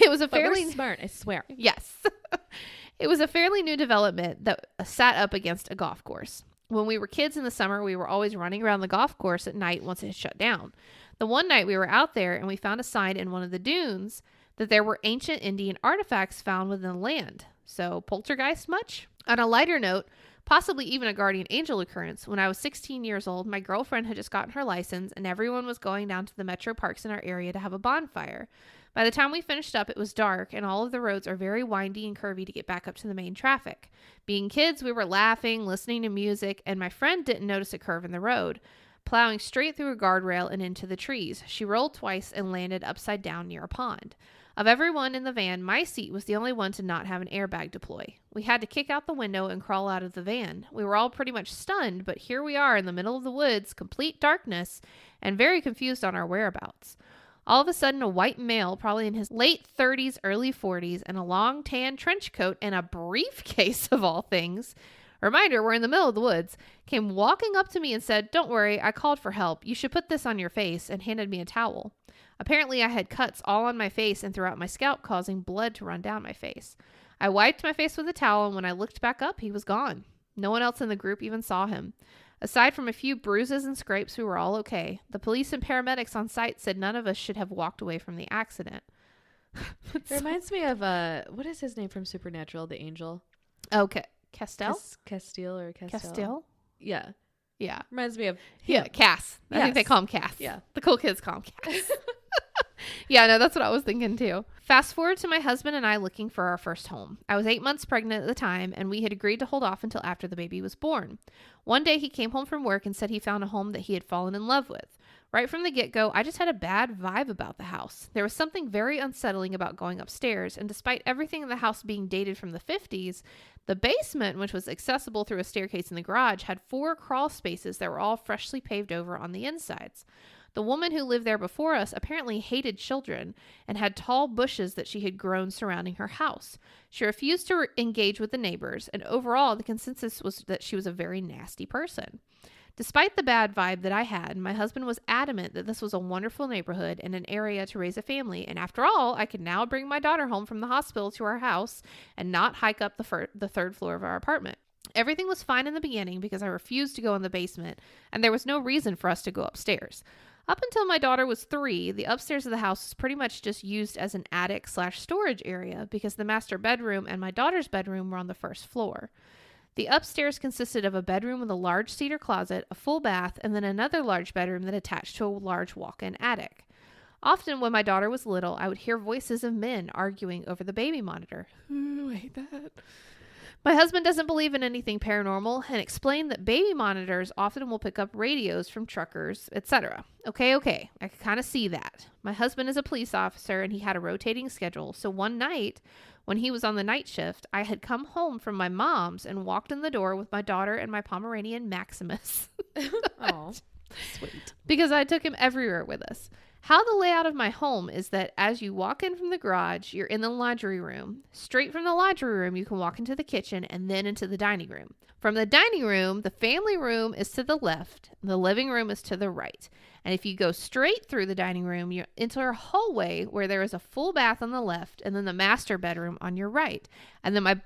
was a fairly... But we're smart, I swear. Yes. It was a fairly new development that sat up against a golf course. When we were kids in the summer, we were always running around the golf course at night once it had shut down. The one night we were out there and we found a sign in one of the dunes that there were ancient Indian artifacts found within the land. So, poltergeist much? On a lighter note, possibly even a guardian angel occurrence, when I was 16 years old, my girlfriend had just gotten her license and everyone was going down to the metro parks in our area to have a bonfire. By the time we finished up, it was dark, and all of the roads are very windy and curvy to get back up to the main traffic. Being kids, we were laughing, listening to music, and my friend didn't notice a curve in the road, plowing straight through a guardrail and into the trees. She rolled twice and landed upside down near a pond. Of everyone in the van, my seat was the only one to not have an airbag deploy. We had to kick out the window and crawl out of the van. We were all pretty much stunned, but here we are in the middle of the woods, complete darkness, and very confused on our whereabouts. All of a sudden, a white male, probably in his late 30s, early 40s, and a long tan trench coat and a briefcase of all things, reminder, we're in the middle of the woods, came walking up to me and said, "Don't worry, I called for help. You should put this on your face," and handed me a towel. Apparently, I had cuts all on my face and throughout my scalp, causing blood to run down my face. I wiped my face with a towel, and when I looked back up, he was gone. No one else in the group even saw him. Aside from a few bruises and scrapes, we were all okay. The police and paramedics on site said none of us should have walked away from the accident. It reminds me of, what is his name from Supernatural, the angel? Okay. Castile? Castile or Castile? Castile? Yeah. Yeah. Reminds me of Yeah, Cass. I think they call him Cass. Yeah. The cool kids call him Cass. Yeah, no, that's what I was thinking too. Fast forward to my husband and I looking for our first home. I was 8 months pregnant at the time, and we had agreed to hold off until after the baby was born. One day he came home from work and said he found a home that he had fallen in love with. Right from the get-go, I just had a bad vibe about the house. There was something very unsettling about going upstairs, and despite everything in the house being dated from the 50s, the basement, which was accessible through a staircase in the garage, had 4 crawl spaces that were all freshly paved over on the insides. The woman who lived there before us apparently hated children and had tall bushes that she had grown surrounding her house. She refused to engage with the neighbors, and overall, the consensus was that she was a very nasty person. Despite the bad vibe that I had, my husband was adamant that this was a wonderful neighborhood and an area to raise a family, and after all, I could now bring my daughter home from the hospital to our house and not hike up the third floor of our apartment. Everything was fine in the beginning because I refused to go in the basement, and there was no reason for us to go upstairs. Up until my daughter was 3, the upstairs of the house was pretty much just used as an attic/storage area because the master bedroom and my daughter's bedroom were on the first floor. The upstairs consisted of a bedroom with a large cedar closet, a full bath, and then another large bedroom that attached to a large walk-in attic. Often when my daughter was little, I would hear voices of men arguing over the baby monitor. Ooh, I hate that. My husband doesn't believe in anything paranormal and explained that baby monitors often will pick up radios from truckers, etc. Okay, I can kind of see that. My husband is a police officer and he had a rotating schedule, so one night when he was on the night shift, I had come home from my mom's and walked in the door with my daughter and my Pomeranian Maximus. Oh, sweet. Because I took him everywhere with us. How the layout of my home is that as you walk in from the garage, you're in the laundry room. Straight from the laundry room, you can walk into the kitchen and then into the dining room. From the dining room, the family room is to the left. The living room is to the right. And if you go straight through the dining room, you enter a hallway where there is a full bath on the left and then the master bedroom on your right. And then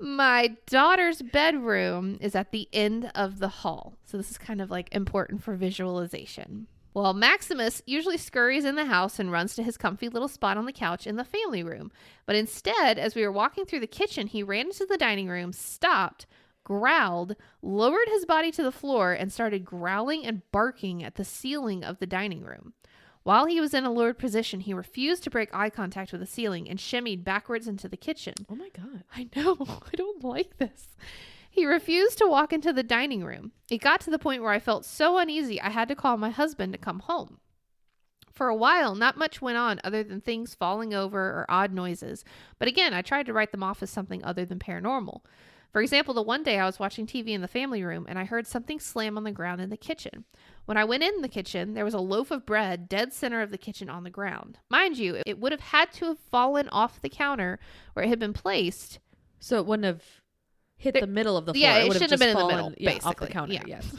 my daughter's bedroom is at the end of the hall. So this is kind of like important for visualization. Well, Maximus usually scurries in the house and runs to his comfy little spot on the couch in the family room. But instead, as we were walking through the kitchen, he ran into the dining room, stopped, growled, lowered his body to the floor, and started growling and barking at the ceiling of the dining room. While he was in a lowered position, he refused to break eye contact with the ceiling and shimmied backwards into the kitchen. Oh my God. I know. I don't like this. He refused to walk into the dining room. It got to the point where I felt so uneasy, I had to call my husband to come home. For a while, not much went on other than things falling over or odd noises. But again, I tried to write them off as something other than paranormal. For example, the one day I was watching TV in the family room and I heard something slam on the ground in the kitchen. When I went in the kitchen, there was a loaf of bread dead center of the kitchen on the ground. Mind you, it would have had to have fallen off the counter where it had been placed. So it wouldn't have hit the middle of the floor. Yeah, it would shouldn't have been in the fallen, middle, yeah, basically. off the counter, Yeah. yes.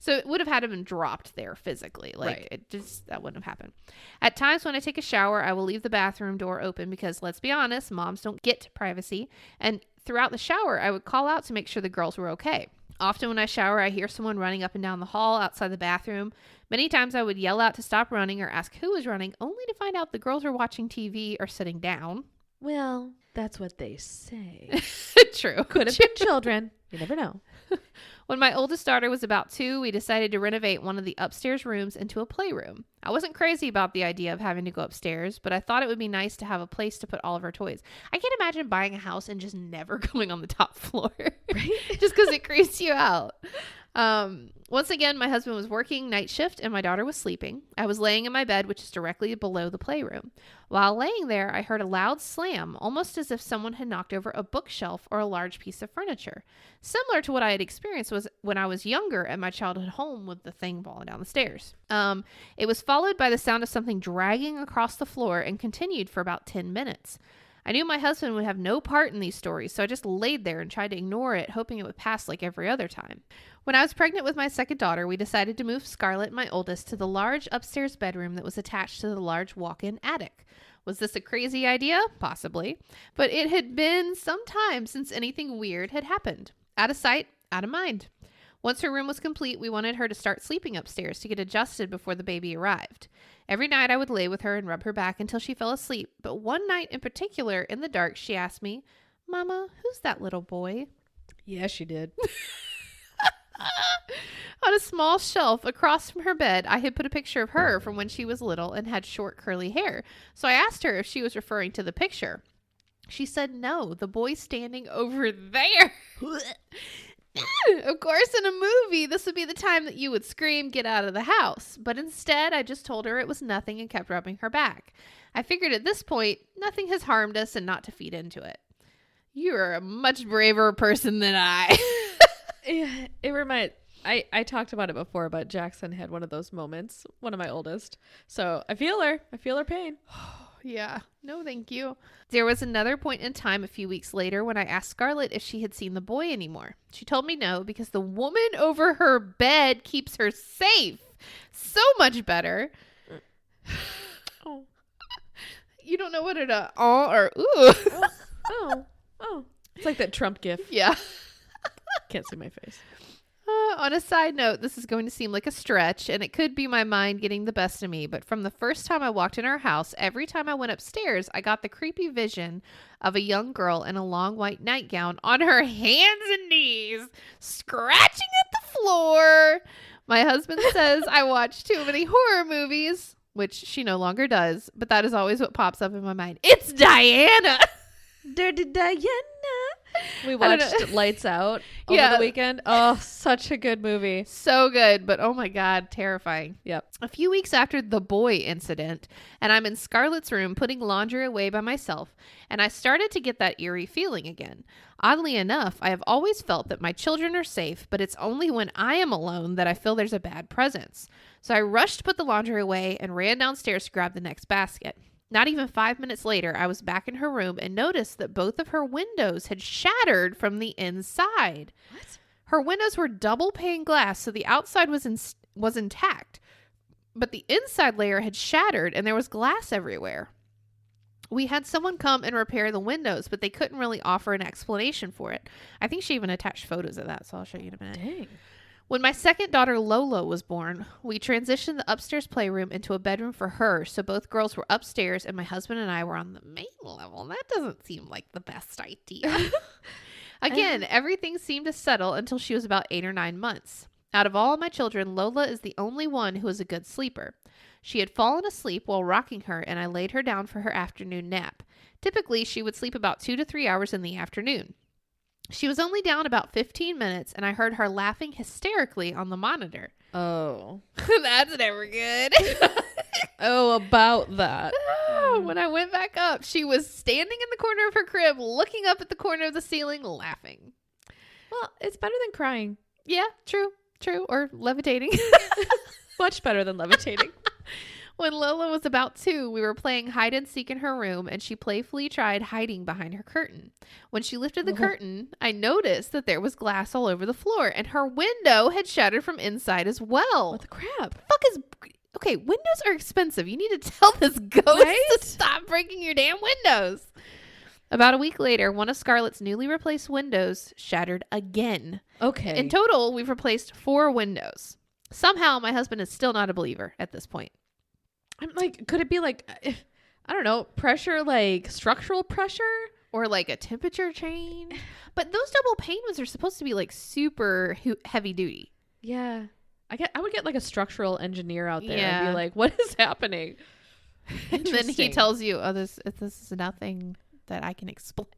So it would have had to been dropped there physically. Like that wouldn't have happened. At times when I take a shower, I will leave the bathroom door open because let's be honest, moms don't get privacy. And throughout the shower, I would call out to make sure the girls were okay. Often when I shower, I hear someone running up and down the hall outside the bathroom. Many times I would yell out to stop running or ask who was running, only to find out the girls were watching TV or sitting down. Well, that's what they say. True. Could have been children. You never know. When my oldest daughter was about 2, we decided to renovate one of the upstairs rooms into a playroom. I wasn't crazy about the idea of having to go upstairs, but I thought it would be nice to have a place to put all of her toys. I can't imagine buying a house and just never going on the top floor. Right? Just because it creeps you out. Once again, my husband was working night shift and my daughter was sleeping. I was laying in my bed, which is directly below the playroom. While laying there, I heard a loud slam, almost as if someone had knocked over a bookshelf or a large piece of furniture. Similar to what I had experienced was when I was younger at my childhood home with the thing falling down the stairs. It was followed by the sound of something dragging across the floor and continued for about 10 minutes. I knew my husband would have no part in these stories, so I just laid there and tried to ignore it, hoping it would pass like every other time. When I was pregnant with my second daughter, we decided to move Scarlett, my oldest, to the large upstairs bedroom that was attached to the large walk-in attic. Was this a crazy idea? Possibly. But it had been some time since anything weird had happened. Out of sight, out of mind. Once her room was complete, we wanted her to start sleeping upstairs to get adjusted before the baby arrived. Every night I would lay with her and rub her back until she fell asleep, but one night in particular, in the dark, she asked me, "Mama, who's that little boy?" Yeah, she did. On a small shelf across from her bed, I had put a picture of her from when she was little and had short curly hair. So I asked her if she was referring to the picture. She said no, the boy standing over there. Of course, in a movie, this would be the time that you would scream, "Get out of the house." But instead, I just told her it was nothing and kept rubbing her back. I figured at this point, nothing has harmed us and not to feed into it. You are a much braver person than I. Yeah, it reminds... I talked about it before, but Jackson had one of those moments, one of my oldest. So I feel her. I feel her pain. Yeah. No, thank you. There was another point in time a few weeks later when I asked Scarlett if she had seen the boy anymore. She told me no, because the woman over her bed keeps her safe. So much better. Oh. You don't know what it or ooh. Oh. It's like that Trump gif. Yeah. Can't see my face. On a side note, this is going to seem like a stretch, and it could be my mind getting the best of me, but from the first time I walked in our house, every time I went upstairs, I got the creepy vision of a young girl in a long white nightgown on her hands and knees, scratching at the floor. My husband says I watch too many horror movies, which she no longer does, but that is always what pops up in my mind. It's Diana! Dirty Diana. We watched Lights Out. over the weekend. Oh, such a good movie. So good, but oh my God, terrifying. Yep. A few weeks after the boy incident, and I'm in Scarlett's room putting laundry away by myself, and I started to get that eerie feeling again. Oddly enough, I have always felt that my children are safe, but it's only when I am alone that I feel there's a bad presence. So I rushed to put the laundry away and ran downstairs to grab the next basket. Not even 5 minutes later, I was back in her room and noticed that both of her windows had shattered from the inside. What? Her windows were double pane glass, so the outside was intact, but the inside layer had shattered and there was glass everywhere. We had someone come and repair the windows, but they couldn't really offer an explanation for it. I think she even attached photos of that, so I'll show you in a minute. Dang. When my second daughter Lola was born, we transitioned the upstairs playroom into a bedroom for her, so both girls were upstairs and my husband and I were on the main level. That doesn't seem like the best idea. Again, everything seemed to settle until she was about 8 or 9 months. Out of all of my children, Lola is the only one who is a good sleeper. She had fallen asleep while rocking her, and I laid her down for her afternoon nap. Typically, she would sleep about 2 to 3 hours in the afternoon. She was only down about 15 minutes, and I heard her laughing hysterically on the monitor. Oh. That's never good. Oh, about that. When I went back up, she was standing in the corner of her crib, looking up at the corner of the ceiling, laughing. Well, it's better than crying. Yeah, true. Or levitating. Much better than levitating. When Lola was about 2, we were playing hide and seek in her room, and she playfully tried hiding behind her curtain. When she lifted the curtain, I noticed that there was glass all over the floor, and her window had shattered from inside as well. What the crap? Okay, windows are expensive. You need to tell this ghost to stop breaking your damn windows. About a week later, one of Scarlett's newly replaced windows shattered again. Okay. In total, we've replaced 4 windows. Somehow, my husband is still not a believer at this point. I'm like, could it be like, I don't know, pressure, like structural pressure? Or like a temperature change? But those double pane ones are supposed to be like super heavy duty. Yeah. I would get like a structural engineer out there and Yeah. be like, what is happening? And then he tells you, oh, this is nothing that I can explain.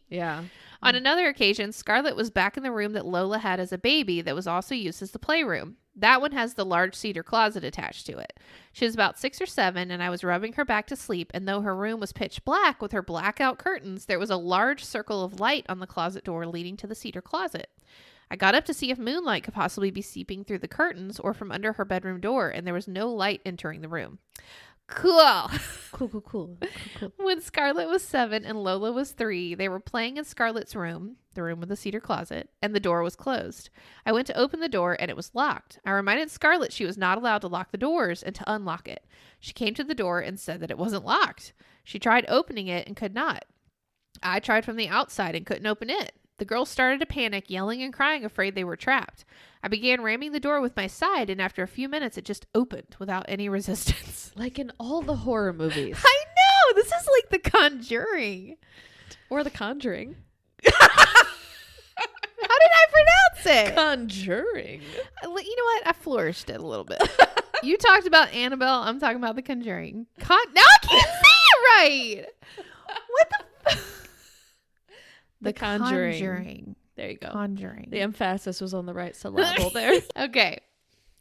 Yeah. On another occasion, Scarlett was back in the room that Lola had as a baby that was also used as the playroom. That one has the large cedar closet attached to it. She was about 6 or 7, and I was rubbing her back to sleep, and though her room was pitch black with her blackout curtains, there was a large circle of light on the closet door leading to the cedar closet. I got up to see if moonlight could possibly be seeping through the curtains or from under her bedroom door, and there was no light entering the room. Cool. Cool. When Scarlett was 7 and Lola was 3, they were playing in Scarlett's room, the room with the cedar closet, and the door was closed. I went to open the door and it was locked. I reminded Scarlett she was not allowed to lock the doors and to unlock it. She came to the door and said that it wasn't locked. She tried opening it and could not. I tried from the outside and couldn't open it. The girls started to panic, yelling and crying, afraid they were trapped. I began ramming the door with my side, and after a few minutes, it just opened without any resistance. Like in all the horror movies. I know! This is like The Conjuring. Or The Conjuring. How did I pronounce it? Conjuring. You know what? I flourished it a little bit. You talked about Annabelle. I'm talking about The Conjuring. Now I can't say it right! What the... The Conjuring. Conjuring. There you go. Conjuring. The emphasis was on the right syllable there. Okay.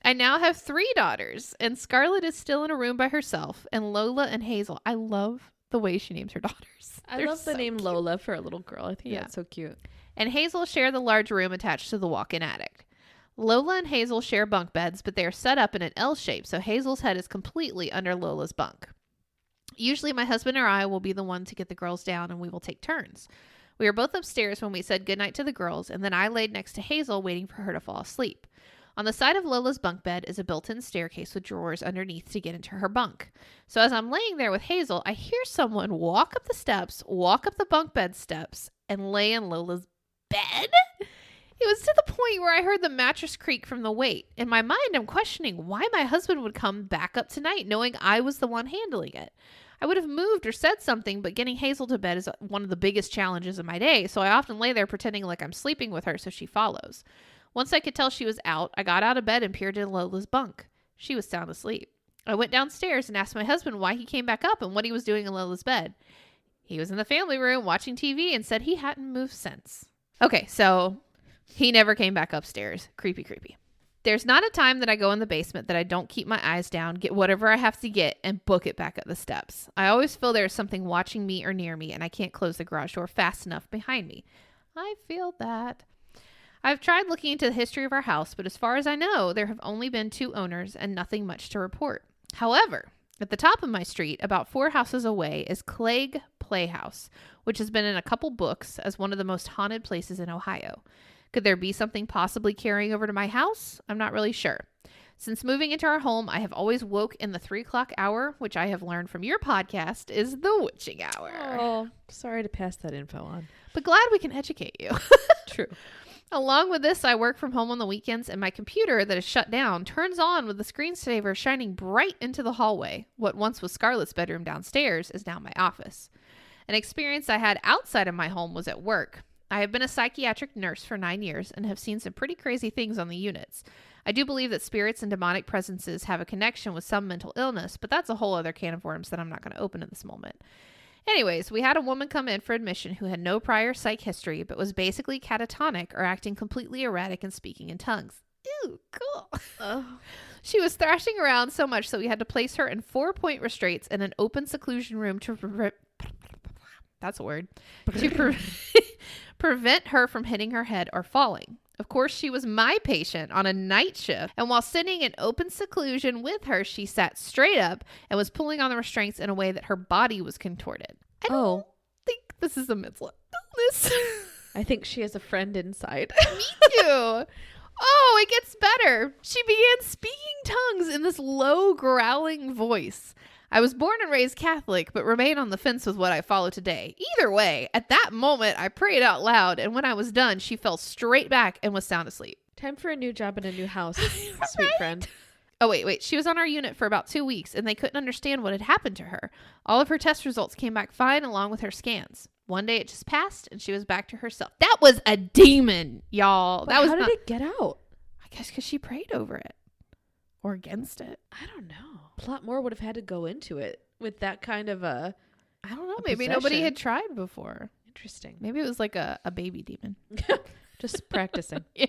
I now have 3 daughters, and Scarlett is still in a room by herself, and Lola and Hazel. I love the way she names her daughters. I love the name cute. Lola for a little girl. I think that's so cute. And Hazel share the large room attached to the walk-in attic. Lola and Hazel share bunk beds, but they are set up in an L shape, so Hazel's head is completely under Lola's bunk. Usually my husband or I will be the one to get the girls down, and we will take turns. We were both upstairs when we said goodnight to the girls, and then I laid next to Hazel waiting for her to fall asleep. On the side of Lola's bunk bed is a built-in staircase with drawers underneath to get into her bunk. So as I'm laying there with Hazel, I hear someone walk up the bunk bed steps, and lay in Lola's bed? It was to the point where I heard the mattress creak from the weight. In my mind, I'm questioning why my husband would come back up tonight knowing I was the one handling it. I would have moved or said something, but getting Hazel to bed is one of the biggest challenges of my day, so I often lay there pretending like I'm sleeping with her so she follows. Once I could tell she was out, I got out of bed and peered into Lola's bunk. She was sound asleep. I went downstairs and asked my husband why he came back up and what he was doing in Lola's bed. He was in the family room watching TV and said he hadn't moved since. Okay, so He never came back upstairs. Creepy, creepy. There's not a time that I go in the basement that I don't keep my eyes down, get whatever I have to get, and book it back up the steps. I always feel there's something watching me or near me, and I can't close the garage door fast enough behind me. I feel that. I've tried looking into the history of our house, but as far as I know, there have only been 2 owners and nothing much to report. However, at the top of my street, about 4 houses away, is Clegg Playhouse, which has been in a couple books as one of the most haunted places in Ohio. Could there be something possibly carrying over to my house? I'm not really sure. Since moving into our home, I have always woke in the 3 o'clock hour, which I have learned from your podcast is the witching hour. Oh, sorry to pass that info on. But glad we can educate you. True. Along with this, I work from home on the weekends, and my computer that is shut down turns on with the screensaver shining bright into the hallway. What once was Scarlett's bedroom downstairs is now my office. An experience I had outside of my home was at work. I have been a psychiatric nurse for 9 years and have seen some pretty crazy things on the units. I do believe that spirits and demonic presences have a connection with some mental illness, but that's a whole other can of worms that I'm not going to open in this moment. Anyways, we had a woman come in for admission who had no prior psych history, but was basically catatonic or acting completely erratic and speaking in tongues. Ew, cool. Oh. She was thrashing around so much that we had to place her in 4-point restraints in an open seclusion room to that's a word. To prevent her from hitting her head or falling. Of course, she was my patient on a night shift, and while sitting in open seclusion with her, she sat straight up and was pulling on the restraints in a way that her body was contorted. I don't think this is a mental illness. I think she has a friend inside. Me too. Oh, it gets better. She began speaking tongues in this low, growling voice. I was born and raised Catholic, but remain on the fence with what I follow today. Either way, at that moment, I prayed out loud, and when I was done, she fell straight back and was sound asleep. Time for a new job in a new house, sweet Right? friend. Oh, wait. She was on our unit for about 2 weeks, and they couldn't understand what had happened to her. All of her test results came back fine, along with her scans. One day, it just passed, and she was back to herself. That was a demon, y'all. But That was how did it get out? I guess because she prayed over it. Or against it. I don't know. A lot more would have had to go into it with that kind of a... I don't know. A Maybe nobody possession. had tried before. Interesting. Maybe it was like a baby demon. Just practicing. Yeah.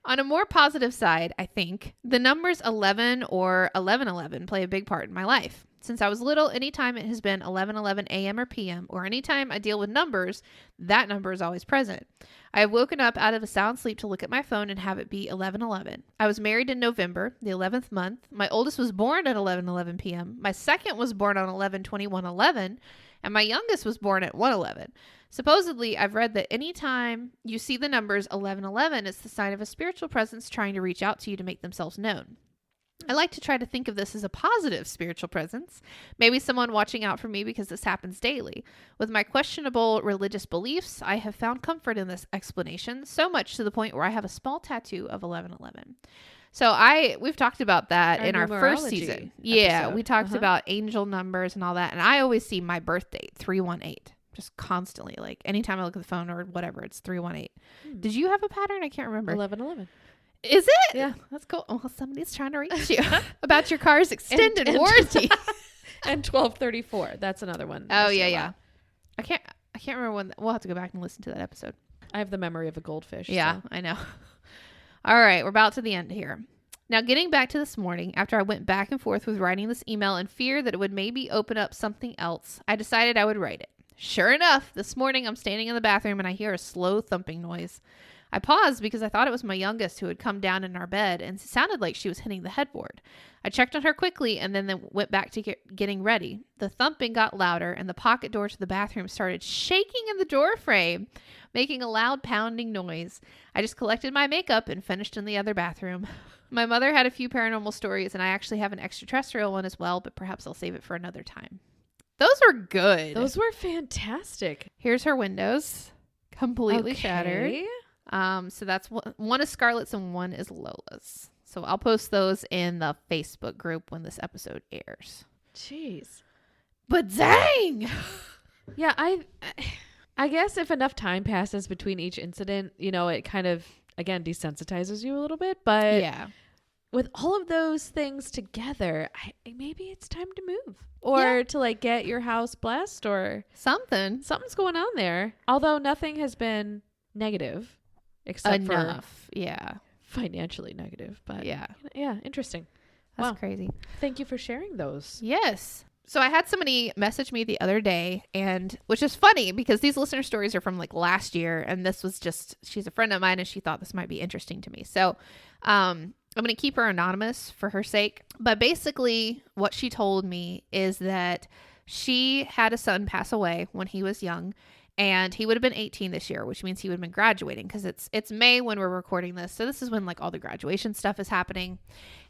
On a more positive side, I think, the numbers 11 or 1111 play a big part in my life. Since I was little, anytime it has been 11:11 a.m. or p.m., or anytime I deal with numbers, that number is always present. I have woken up out of a sound sleep to look at my phone and have it be 11:11. I was married in November, the 11th month. My oldest was born at 11:11 p.m. My second was born on 11/21/11, and my youngest was born at 1:11. Supposedly, I've read that anytime you see the numbers 11:11, it's the sign of a spiritual presence trying to reach out to you to make themselves known. I like to try to think of this as a positive spiritual presence, maybe someone watching out for me because this happens daily. With my questionable religious beliefs, I have found comfort in this explanation, so much to the point where I have a small tattoo of 11:11. So we've talked about that in our first numerology season. Yeah, episode. we talked about angel numbers and all that, and I always see my birth date, 318. Just constantly, like anytime I look at the phone or whatever, it's 318. Did you have a pattern? I can't remember. 11:11. Is it? Yeah. That's cool. Well, somebody's trying to reach you about your car's extended And- warranty. And 12:34. That's another one. Oh, I see a yeah. lot. I can't remember when. We'll have to go back and listen to that episode. I have the memory of a goldfish. Yeah, so. I know. All right, we're about to the end here. Now, getting back to this morning, after I went back and forth with writing this email in fear that it would maybe open up something else, I decided I would write it. Sure enough, this morning I'm standing in the bathroom and I hear a slow thumping noise. I paused because I thought it was my youngest who had come down in our bed and it sounded like she was hitting the headboard. I checked on her quickly and then went back to getting ready. The thumping got louder and the pocket door to the bathroom started shaking in the door frame, making a loud pounding noise. I just collected my makeup and finished in the other bathroom. My mother had a few paranormal stories and I actually have an extraterrestrial one as well, but perhaps I'll save it for another time. Those were good. Those were fantastic. Here's her windows. Completely shattered. So that's one is Scarlett's and one is Lola's. So I'll post those in the Facebook group when this episode airs. Jeez. But dang! Yeah, I guess if enough time passes between each incident, it kind of, again, desensitizes you a little bit. But Yeah. with all of those things together, maybe it's time to move. Or to get your house blessed or Something's something's going on there. Although nothing has been negative. except for enough. Yeah. financially negative. But Yeah. yeah, interesting. That's Wow. crazy. Thank you for sharing those. Yes. So I had somebody message me the other day, and which is funny because these listener stories are from like last year, and this was just, she's a friend of mine and she thought this might be interesting to me. So I'm going to keep her anonymous for her sake. But basically what she told me is that she had a son pass away when he was young, and he would have been 18 this year, which means he would have been graduating because it's May when we're recording this. So this is when like all the graduation stuff is happening.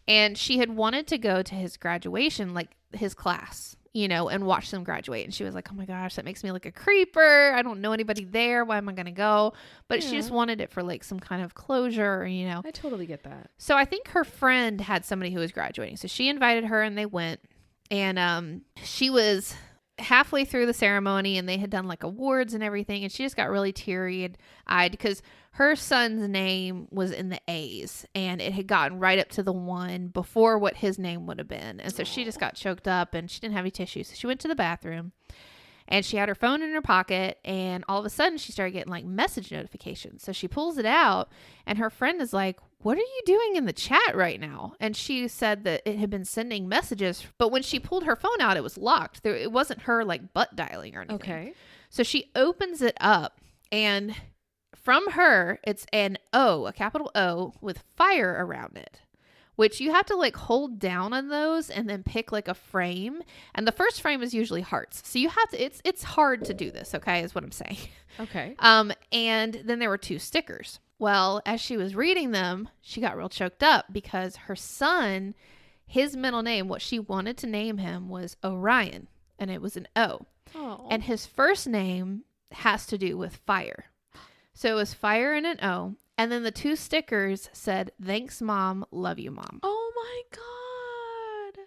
And she had wanted to go to his graduation, like his class, you know, and watch them graduate. And she was like, oh my gosh, that makes me like a creeper. I don't know anybody there. Why am I going to go? But she just wanted it for like some kind of closure, you know. I totally get that. So I think her friend had somebody who was graduating. So she invited her and they went. And she was halfway through the ceremony and they had done like awards and everything. And she just got really teary-eyed because her son's name was in the A's and it had gotten right up to the one before what his name would have been. And so she just got choked up and she didn't have any tissues. So she went to the bathroom and she had her phone in her pocket, and all of a sudden she started getting like message notifications. So she pulls it out and her friend is like, what are you doing in the chat right now? And she said that it had been sending messages, but when she pulled her phone out, it was locked. It wasn't her like butt dialing or anything. Okay. So she opens it up, and from her, it's an O, a capital O with fire around it, which you have to like hold down on those and then pick like a frame. And the first frame is usually hearts. So you have to, it's hard to do this. Okay. Is what I'm saying. Okay. And then there were 2 stickers. Well, as she was reading them, she got real choked up because her son, his middle name, what she wanted to name him was Orion, and it was an O. Oh. And his first name has to do with fire. So it was fire and an O. And then the 2 stickers said, thanks, Mom. Love you, Mom. Oh my God.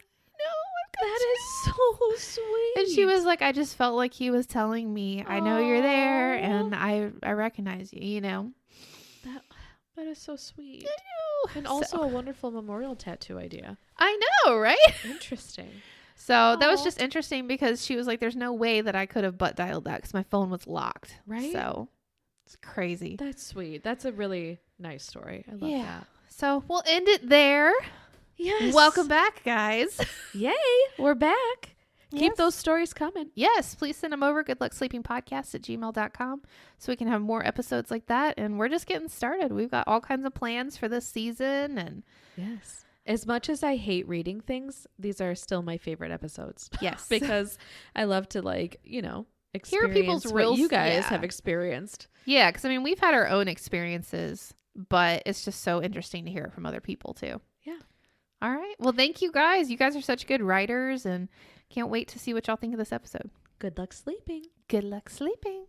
No, That is so sweet. And she was like, I just felt like he was telling me, I know you're there and I recognize you, you know? That is so sweet. I know. And also a wonderful memorial tattoo idea. I know, right? Interesting. So that was Aw. just interesting because she was like, there's no way that I could have butt dialed that because my phone was locked. Right? So it's crazy. That's sweet. That's a really nice story. I love that. So we'll end it there. Yes. Welcome back, guys. Yay. We're back. Keep Yes. those stories coming. Yes, please send them over. goodlucksleepingpodcast@gmail.com so we can have more episodes like that. And we're just getting started. We've got all kinds of plans for this season. And Yes. As much as I hate reading things, these are still my favorite episodes. yes, Because I love to, like, you know, Hear people's experience real- what you guys yeah. have experienced. yeah, because I mean, we've had our own experiences, but it's just so interesting to hear it from other people too. Yeah. All right. Well, thank you guys. You guys are such good writers, and can't wait to see what y'all think of this episode. Good luck sleeping. Good luck sleeping.